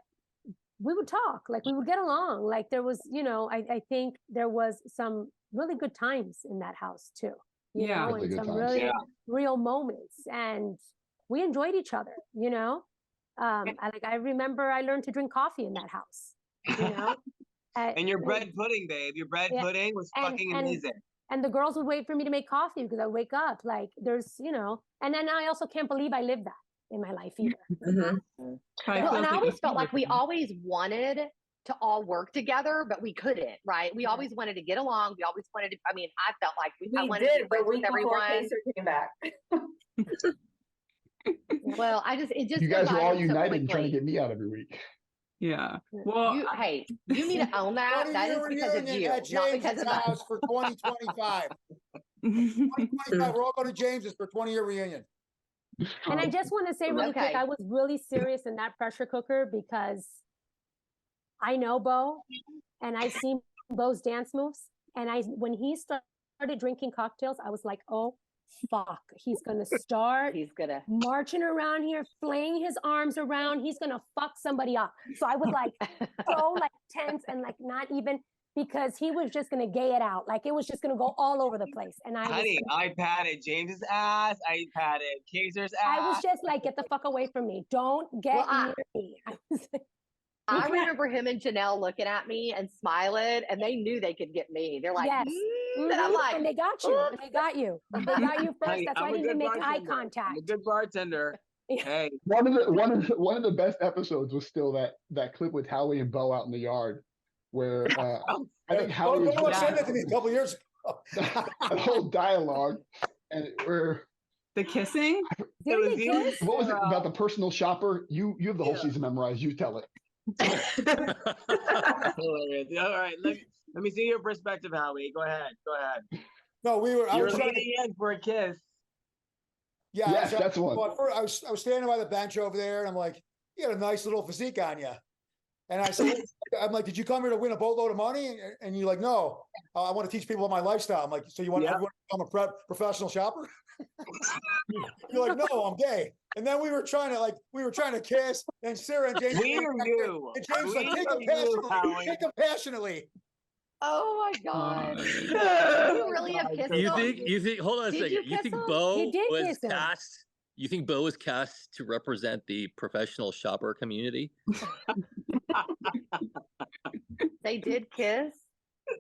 we would talk, like, we would get along. Like, there was, I think there was some really good times in that house too. You know, and some really real moments, and we enjoyed each other. I remember I learned to drink coffee in that house. And your bread pudding, babe. Your bread pudding was fucking amazing. And the girls would wait for me to make coffee, because I wake up like there's, and then I also can't believe I lived that in my life either. Well, and I always felt like we always wanted to all work together, but we couldn't, right? We always wanted to get along. We always wanted to, I felt like I wanted to be friends with everyone. Came back. Well, you guys are all united and trying to get me out every week. Yeah. Well, you need to own that. That is because of you, not because of us. For 2025. 2025, we're all going to James's for 20-year reunion. And I just want to say really quick, I was really serious in that pressure cooker, because I know Beau, and I seen Beau's dance moves. And when he started drinking cocktails, I was like, oh, fuck, he's going to start marching around here, flaying his arms around. He's going to fuck somebody up. So I was like, so like tense and like not even, because he was just going to gay it out. Like, it was just going to go all over the place. And I patted James's ass. I patted Kaysar's ass. I was just like, get the fuck away from me. Don't get near me. I remember him and Janelle looking at me and smiling, and they knew they could get me. They're like, yes. And I'm like, and they got you. And they got you. They got you first. That's why I didn't even make eye contact. I'm a good bartender. Hey, one of the best episodes was still that clip with Howie and Beau out in the yard, where I think Howie said that to me a couple years ago. The whole dialogue, and where The kissing? Did they kiss? What was it about the personal shopper? You have the whole season memorized. You tell it. All right, let me see your perspective, Howie. Go ahead. No, I You're was trying leaning in for a kiss. Yeah, Yes, that's one. Well, I was standing by the bench over there, and I'm like, "You got a nice little physique on you." And I said, "I'm like, did you come here to win a boatload of money?" And you're like, "No, I want to teach people my lifestyle." I'm like, "So you want everyone to become a professional shopper?" You're like, "No, I'm gay." And then we were trying to kiss, and Sarah and James. We are you. And James like, take him passionately. Oh my God. Oh, You really have kissed him? You think hold on a second. You think Beau was cast? You think Beau was cast to represent the professional shopper community? They did kiss?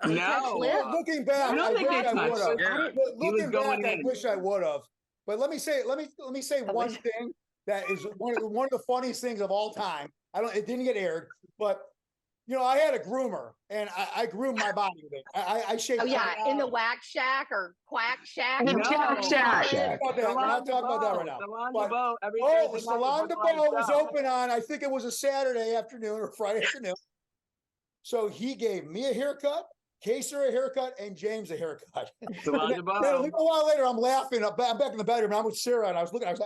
No. Looking back, I don't think they touched. Yeah. Looking back, I wish I would have. But let me say one thing that is one of the funniest things of all time. It didn't get aired, but I had a groomer, and I groomed my body with it. I shaved. Oh yeah, in the wax shack or quack shack. No. Quack shack. We're not talking about that right now. Salon de Beau was open on, I think it was a Saturday afternoon or Friday afternoon. So he gave me a haircut, Kaysar a haircut, and James a haircut. Salon de Beau. A little while later, I'm laughing. I'm back in the bedroom. I'm with Sarah, and I was looking at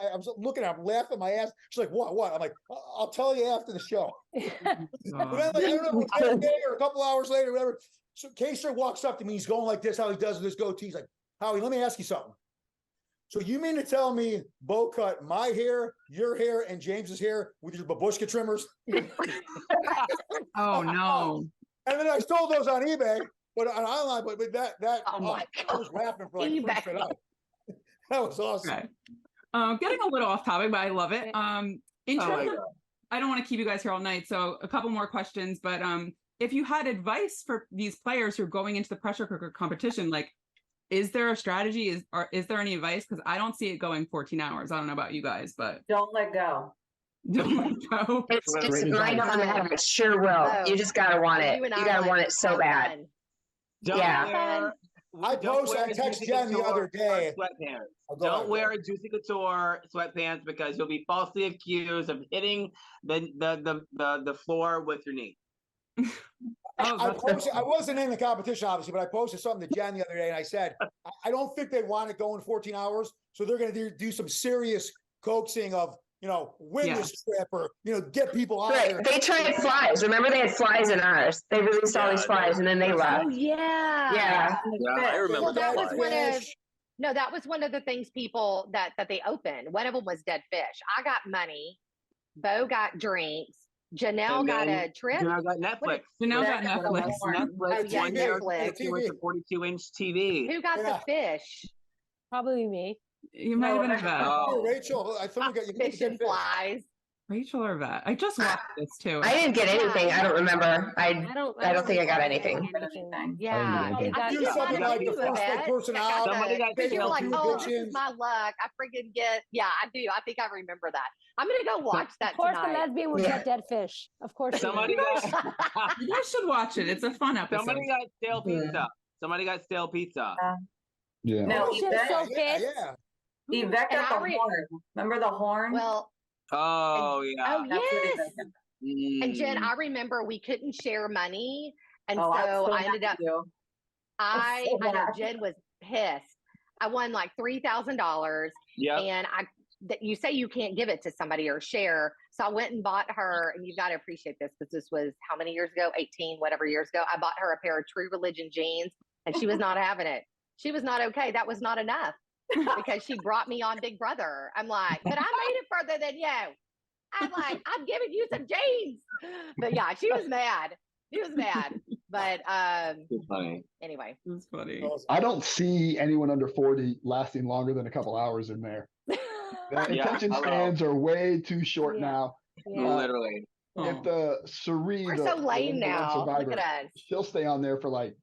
her, I'm laughing my ass. She's like, "What?" I'm like, "I'll tell you after the show." Then, I don't know, a day or a couple hours later, whatever. So Kaysar walks up to me. He's going like this, how he does with his goatee. He's like, "Howie, let me ask you something. So you mean to tell me Beau cut my hair, your hair, and James's hair with your babushka trimmers?" Oh no! And then I sold those on eBay, but on online. But that Oh my I was laughing for like eBay. straight up. That was awesome. Okay. Getting a little off topic, but I love it. In terms of, I don't want to keep you guys here all night, so a couple more questions. But if you had advice for these players who are going into the pressure cooker competition, like, is there a strategy? Is there any advice? Because I don't see it going 14 hours. I don't know about you guys, but Don't let go. don't let go. It's right on the head. It sure will. You just gotta want it. You gotta want it so bad. Yeah. I text Jen the other day. Sweatpants. Don't wear Juicy Couture sweatpants because you'll be falsely accused of hitting the floor with your knee. I wasn't in the competition, obviously, but I posted something to Jen the other day, and I said, I don't think they want it going 14 hours, so they're going to do some serious coaxing of, win this trip or, get people out there. They tried flies. Remember, they had flies in ours. They released all these flies, and then they left. Oh yeah. Yeah. I remember Well, that that. was one of the things people that they opened. One of them was dead fish. I got money. Beau got drinks. Janelle got a trip. Janelle got Netflix. Janelle got Netflix. Oh, yeah, Netflix. 42-inch TV. Who got the fish? Probably me. You might have been Ivette. Oh. Rachel, I thought we got you. Fish and flies. Rachel or Ivette. I just watched this too. I didn't get anything. I don't remember. I don't think I got anything. Yeah. I do something like the first person out. Somebody got You're like, oh, this is predictions. my luck. I freaking get. Yeah, I do. I think I remember that. I'm gonna go watch that Of course, the tonight. lesbian would get dead fish. Of course. Somebody got. You guys should watch it. It's a fun episode. Somebody got stale pizza. Somebody got stale pizza. Yeah. No, Oh, shit, so pissed. Yeah. Yvette got the And I horn. Remember the horn? Well, Oh yeah. oh That's what yes. Yvette got. And Jen, I remember we couldn't share money, and Oh, so I ended up. I know bad. Jen was pissed. I won like $3,000, Yeah. and you say you can't give it to somebody or share. So I went and bought her, and you've got to appreciate this because this was how many years ago? 18, whatever years ago. I bought her a pair of True Religion jeans, and she was not having it. She was not okay. That was not enough because she brought me on Big Brother. I'm like, but I made it further than you. I'm like, I'm giving you some jeans. But yeah, she was mad. She was mad. But It's funny. anyway. It's funny. I don't see anyone under 40 lasting longer than a couple hours in there. The Yeah, attention hello. spans are way too short Yeah. now. Yeah. Literally. If the Suri, We're the so lame number one now. Look Survivor, at us. she'll stay on there for like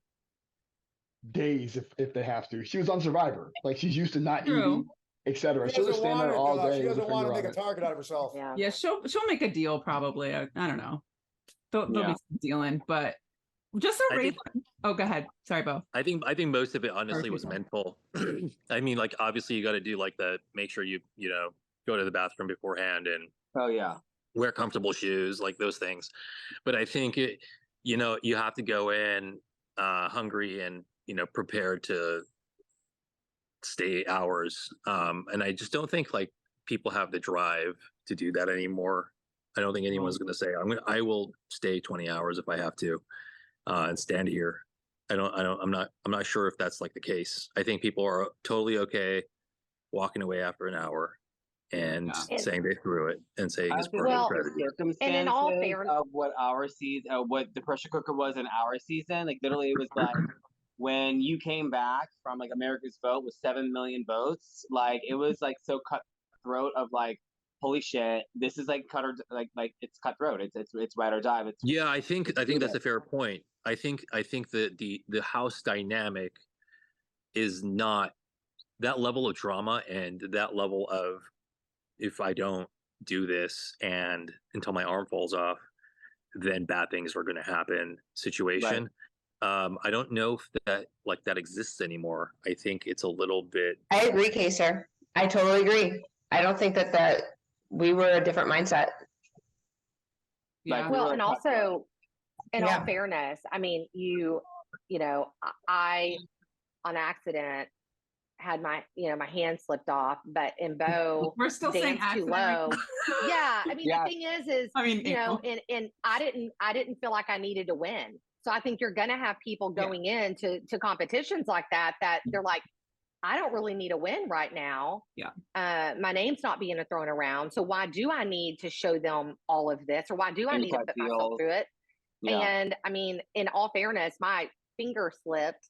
days if they have to. She was on Survivor. Like she's used to not True. eating, etc. She'll just stand there all day. She with her doesn't want to finger make a on it. target out of herself. Yeah. Yeah, she'll make a deal probably. I don't know. There'll be some dealing, but Just a race. Oh, go ahead. Sorry, Beau. I think most of it honestly was mental. I mean, like obviously you got to do like make sure you go to the bathroom beforehand and wear comfortable shoes, like those things. But I think you have to go in hungry and prepared to stay hours. And I just don't think like people have the drive to do that anymore. I don't think anyone's going to say I will stay 20 hours if I have to and stand here. I'm not sure if that's like the case. I think people are totally okay walking away after an hour and saying they threw it and saying it's part of the strategy. And in all fairness, of what our season, what the pressure cooker was in our season, like literally it was like when you came back from like America's Vote with 7 million votes, like it was like so cutthroat of like, holy shit, this is like like it's cutthroat. It's ride or die. I think that's a fair point. I think that the house dynamic is not that level of drama and that level of if I don't do this and until my arm falls off, then bad things are going to happen situation. Right. I don't know if that exists anymore. I think it's a little bit. I agree, Kaysar. I totally agree. I don't think that we were a different mindset. Yeah. Well, and also, in all fairness, I mean, I on accident had my hand slipped off, but in Beau, we're still saying too low. Yeah, I mean, the thing is, and I didn't feel like I needed to win. So I think you're going to have people going into competitions like that they're like, I don't really need a win right now. Yeah. My name's not being thrown around. So why do I need to show them all of this, or why do I need to put myself through it? Yeah. And I mean, in all fairness, my finger slipped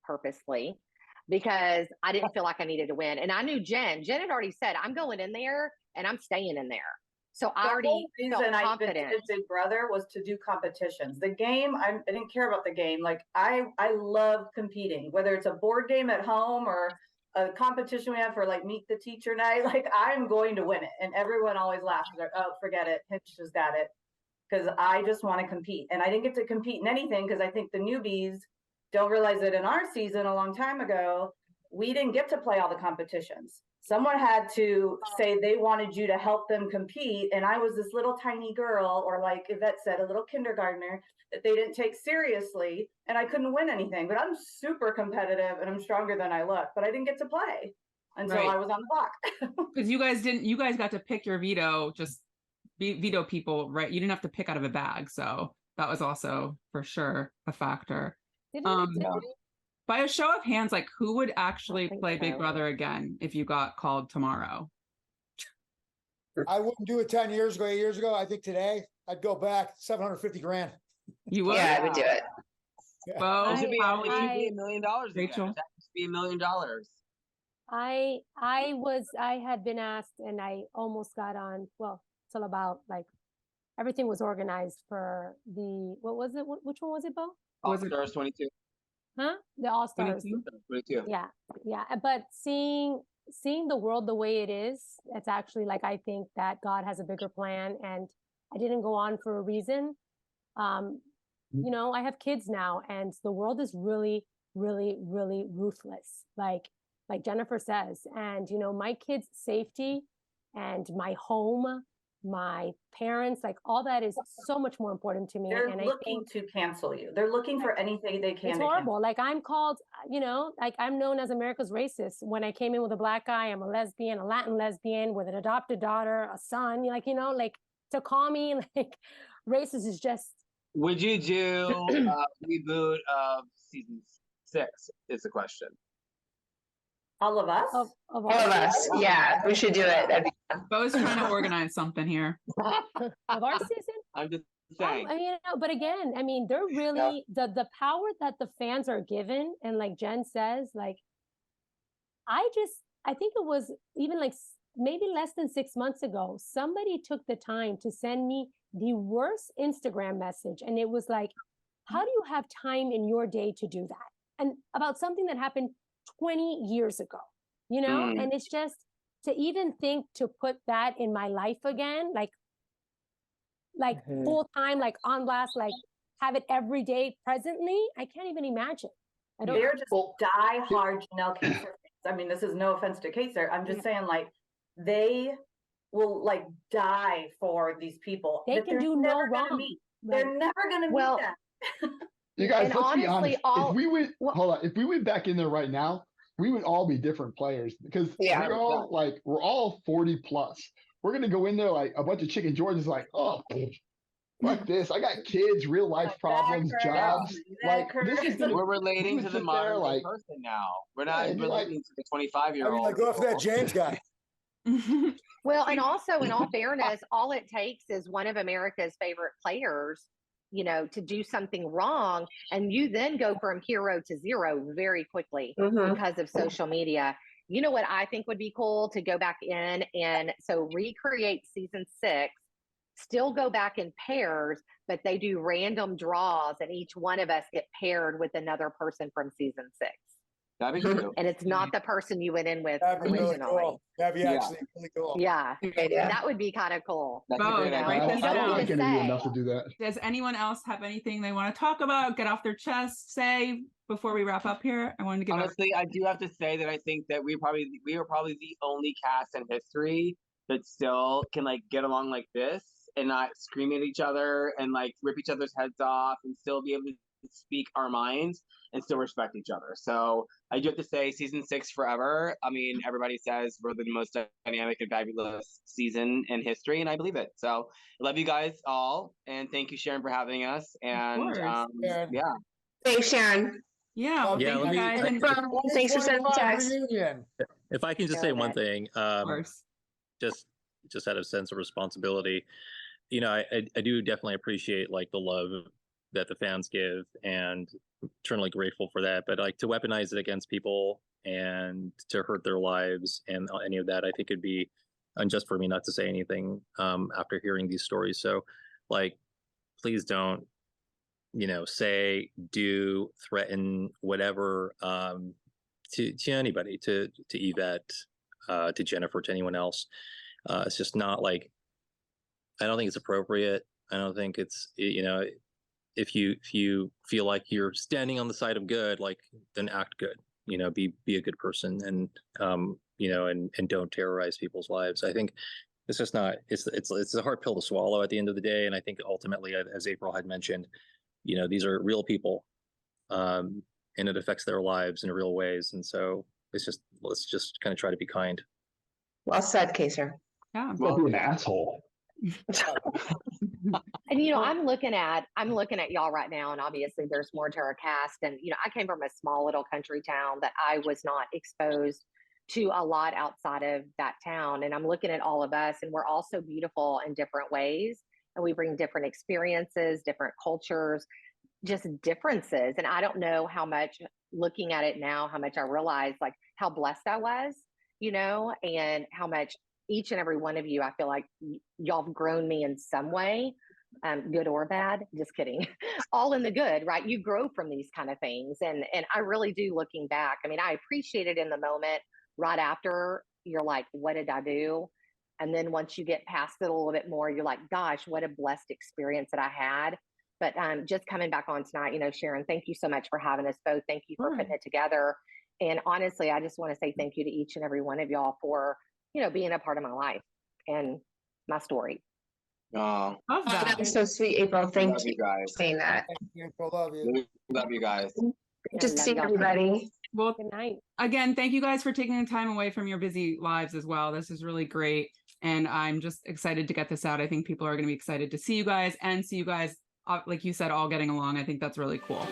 purposely because I didn't feel like I needed to win. And I knew Jen had already said, I'm going in there and I'm staying in there. So I already felt confident. I Big Brother was to do competitions. The game, I didn't care about the game. Like I love competing, whether it's a board game at home or a competition we have for like meet the teacher night. Like I'm going to win it. And everyone always laughs. Like, oh, forget it. Hinch just got it. Because I just want to compete. And I didn't get to compete in anything because I think the newbies don't realize that in our season a long time ago, we didn't get to play all the competitions. Someone had to say they wanted you to help them compete. And I was this little tiny girl, or like Ivette said, a little kindergartnner that they didn't take seriously. And I couldn't win anything. But I'm super competitive and I'm stronger than I look. But I didn't get to play until I was on the block. Because you guys got to pick your veto, just veto people, right? You didn't have to pick out of a bag. So that was also for sure a factor. By a show of hands, like who would actually play Big Brother again if you got called tomorrow? I wouldn't do it 10 years ago, 8 years ago. I think today I'd go back $750,000. You would? Yeah, I would do it. Yeah. Beau, it should be $1 million. Rachel, that should be $1 million. I had been asked and I almost got on, well, till about like everything was organized for what was it? Which one was it, Beau? All Stars 22. Huh? The All Stars. 22. Yeah. But seeing the world the way it is, it's actually like, I think that God has a bigger plan and I didn't go on for a reason. I have kids now and the world is really, really, really ruthless. Like Jennifer says, and my kids' safety and my home, my parents, like all that is so much more important to me. They're and looking to cancel you. They're looking for anything they can. It's horrible. Like I'm called, like I'm known as America's racist. When I came in with a black guy, I'm a lesbian, a Latin lesbian with an adopted daughter, a son, like to call me like racist is just. Would you do a reboot of season 6 is the question. All of us? Of all of us. Yeah, we should do it. Beau's trying to organize something here. Of our season? I'm just saying. But again, I mean, they're really, the power that the fans are given, and like Jen says, like, I think it was even like maybe less than 6 months ago, somebody took the time to send me the worst Instagram message. And it was like, how do you have time in your day to do that? And about something that happened 20 years ago, and it's just to even think to put that in my life again, like full time, like on blast, like have it every day presently, I can't even imagine. They're just die-hard Janelle Kaysar fans. I mean, this is no offense to Kaysar. I'm just saying, like, they will like die for these people. They can do no wrong. They're never going to meet them. You guys, let's honestly, be honest. If we went, hold on, if we went back in there right now, we would all be different players because we're all 40 plus. We're gonna go in there like a bunch of chicken Georges, like, oh, fuck this. I got kids, real life problems, jobs. Like this is we're relating to the modern like, person now. We're not relating to the 25-year-old. Like, go for that James guy. Well, and also, in all fairness, all it takes is one of America's favorite players, you know, to do something wrong, and you then go from hero to zero very quickly because of social media. You know what I think would be cool to go back in and so recreate season 6, still go back in pairs, but they do random draws, and each one of us get paired with another person from season 6. That'd be cool. And it's not the person you went in with originally. Really cool. That'd be actually really cool. Yeah, that would be kind of cool. That's a great idea. I don't like any enough to do that. Does anyone else have anything they want to talk about, get off their chest, say before we wrap up here? I wanted to give honestly, I do have to say that I think that we were probably the only cast in history that still can like get along like this and not scream at each other and like rip each other's heads off and still be able to speak our minds and still respect each other. So I do have to say season 6 forever. I mean, everybody says we're the most dynamic and fabulous season in history, and I believe it. So I love you guys all, and thank you, Sharon, for having us. And yeah. Thanks, Sharon. Yeah, yeah. thank you guys. Thanks for sending the text. If I can just say one thing, just out of sense of responsibility, you know, I do definitely appreciate like the love that the fans give, and eternally grateful for that. But like to weaponize it against people and to hurt their lives and any of that, I think it'd be unjust for me not to say anything after hearing these stories. So like, please don't, you know, say, do, threaten, whatever to anybody, to Yvette, to Jennifer, to anyone else. It's just not like, I don't think it's appropriate. I don't think it's, you know, if you feel like you're standing on the side of good, like then act good, you know, be a good person, and you know, and don't terrorize people's lives. I think it's just not, it's a hard pill to swallow at the end of the day. And I think ultimately, as April had mentioned, you know, these are real people, and it affects their lives in real ways. And so let's just kind of try to be kind. Well said, Kaysar. Yeah. Don't be an asshole. And you know, I'm looking at y'all right now, and obviously there's more to our cast. And you know, I came from a small little country town that I was not exposed to a lot outside of that town. And I'm looking at all of us, and we're all so beautiful in different ways, and we bring different experiences, different cultures, just differences. And I don't know how much, looking at it now, how much I realize like how blessed I was, you know, and how much each and every one of you, I feel like y'all have grown me in some way, good or bad. Just kidding. All in the good, right? You grow from these kind of things. And I really do, looking back. I mean, I appreciate it in the moment. Right after, you're like, what did I do? And then once you get past it a little bit more, you're like, gosh, what a blessed experience that I had. But just coming back on tonight, you know, Sharon, thank you so much for having us both. Thank you for putting it together. And honestly, I just want to say thank you to each and every one of y'all for, you know, being a part of my life and my story. Oh, that was so sweet, April. Thank you guys for saying that. Love you. Love you guys. Just see everybody. Well, good night. Again, thank you guys for taking the time away from your busy lives as well. This is really great. And I'm just excited to get this out. I think people are going to be excited to see you guys and see you guys, like you said, all getting along. I think that's really cool.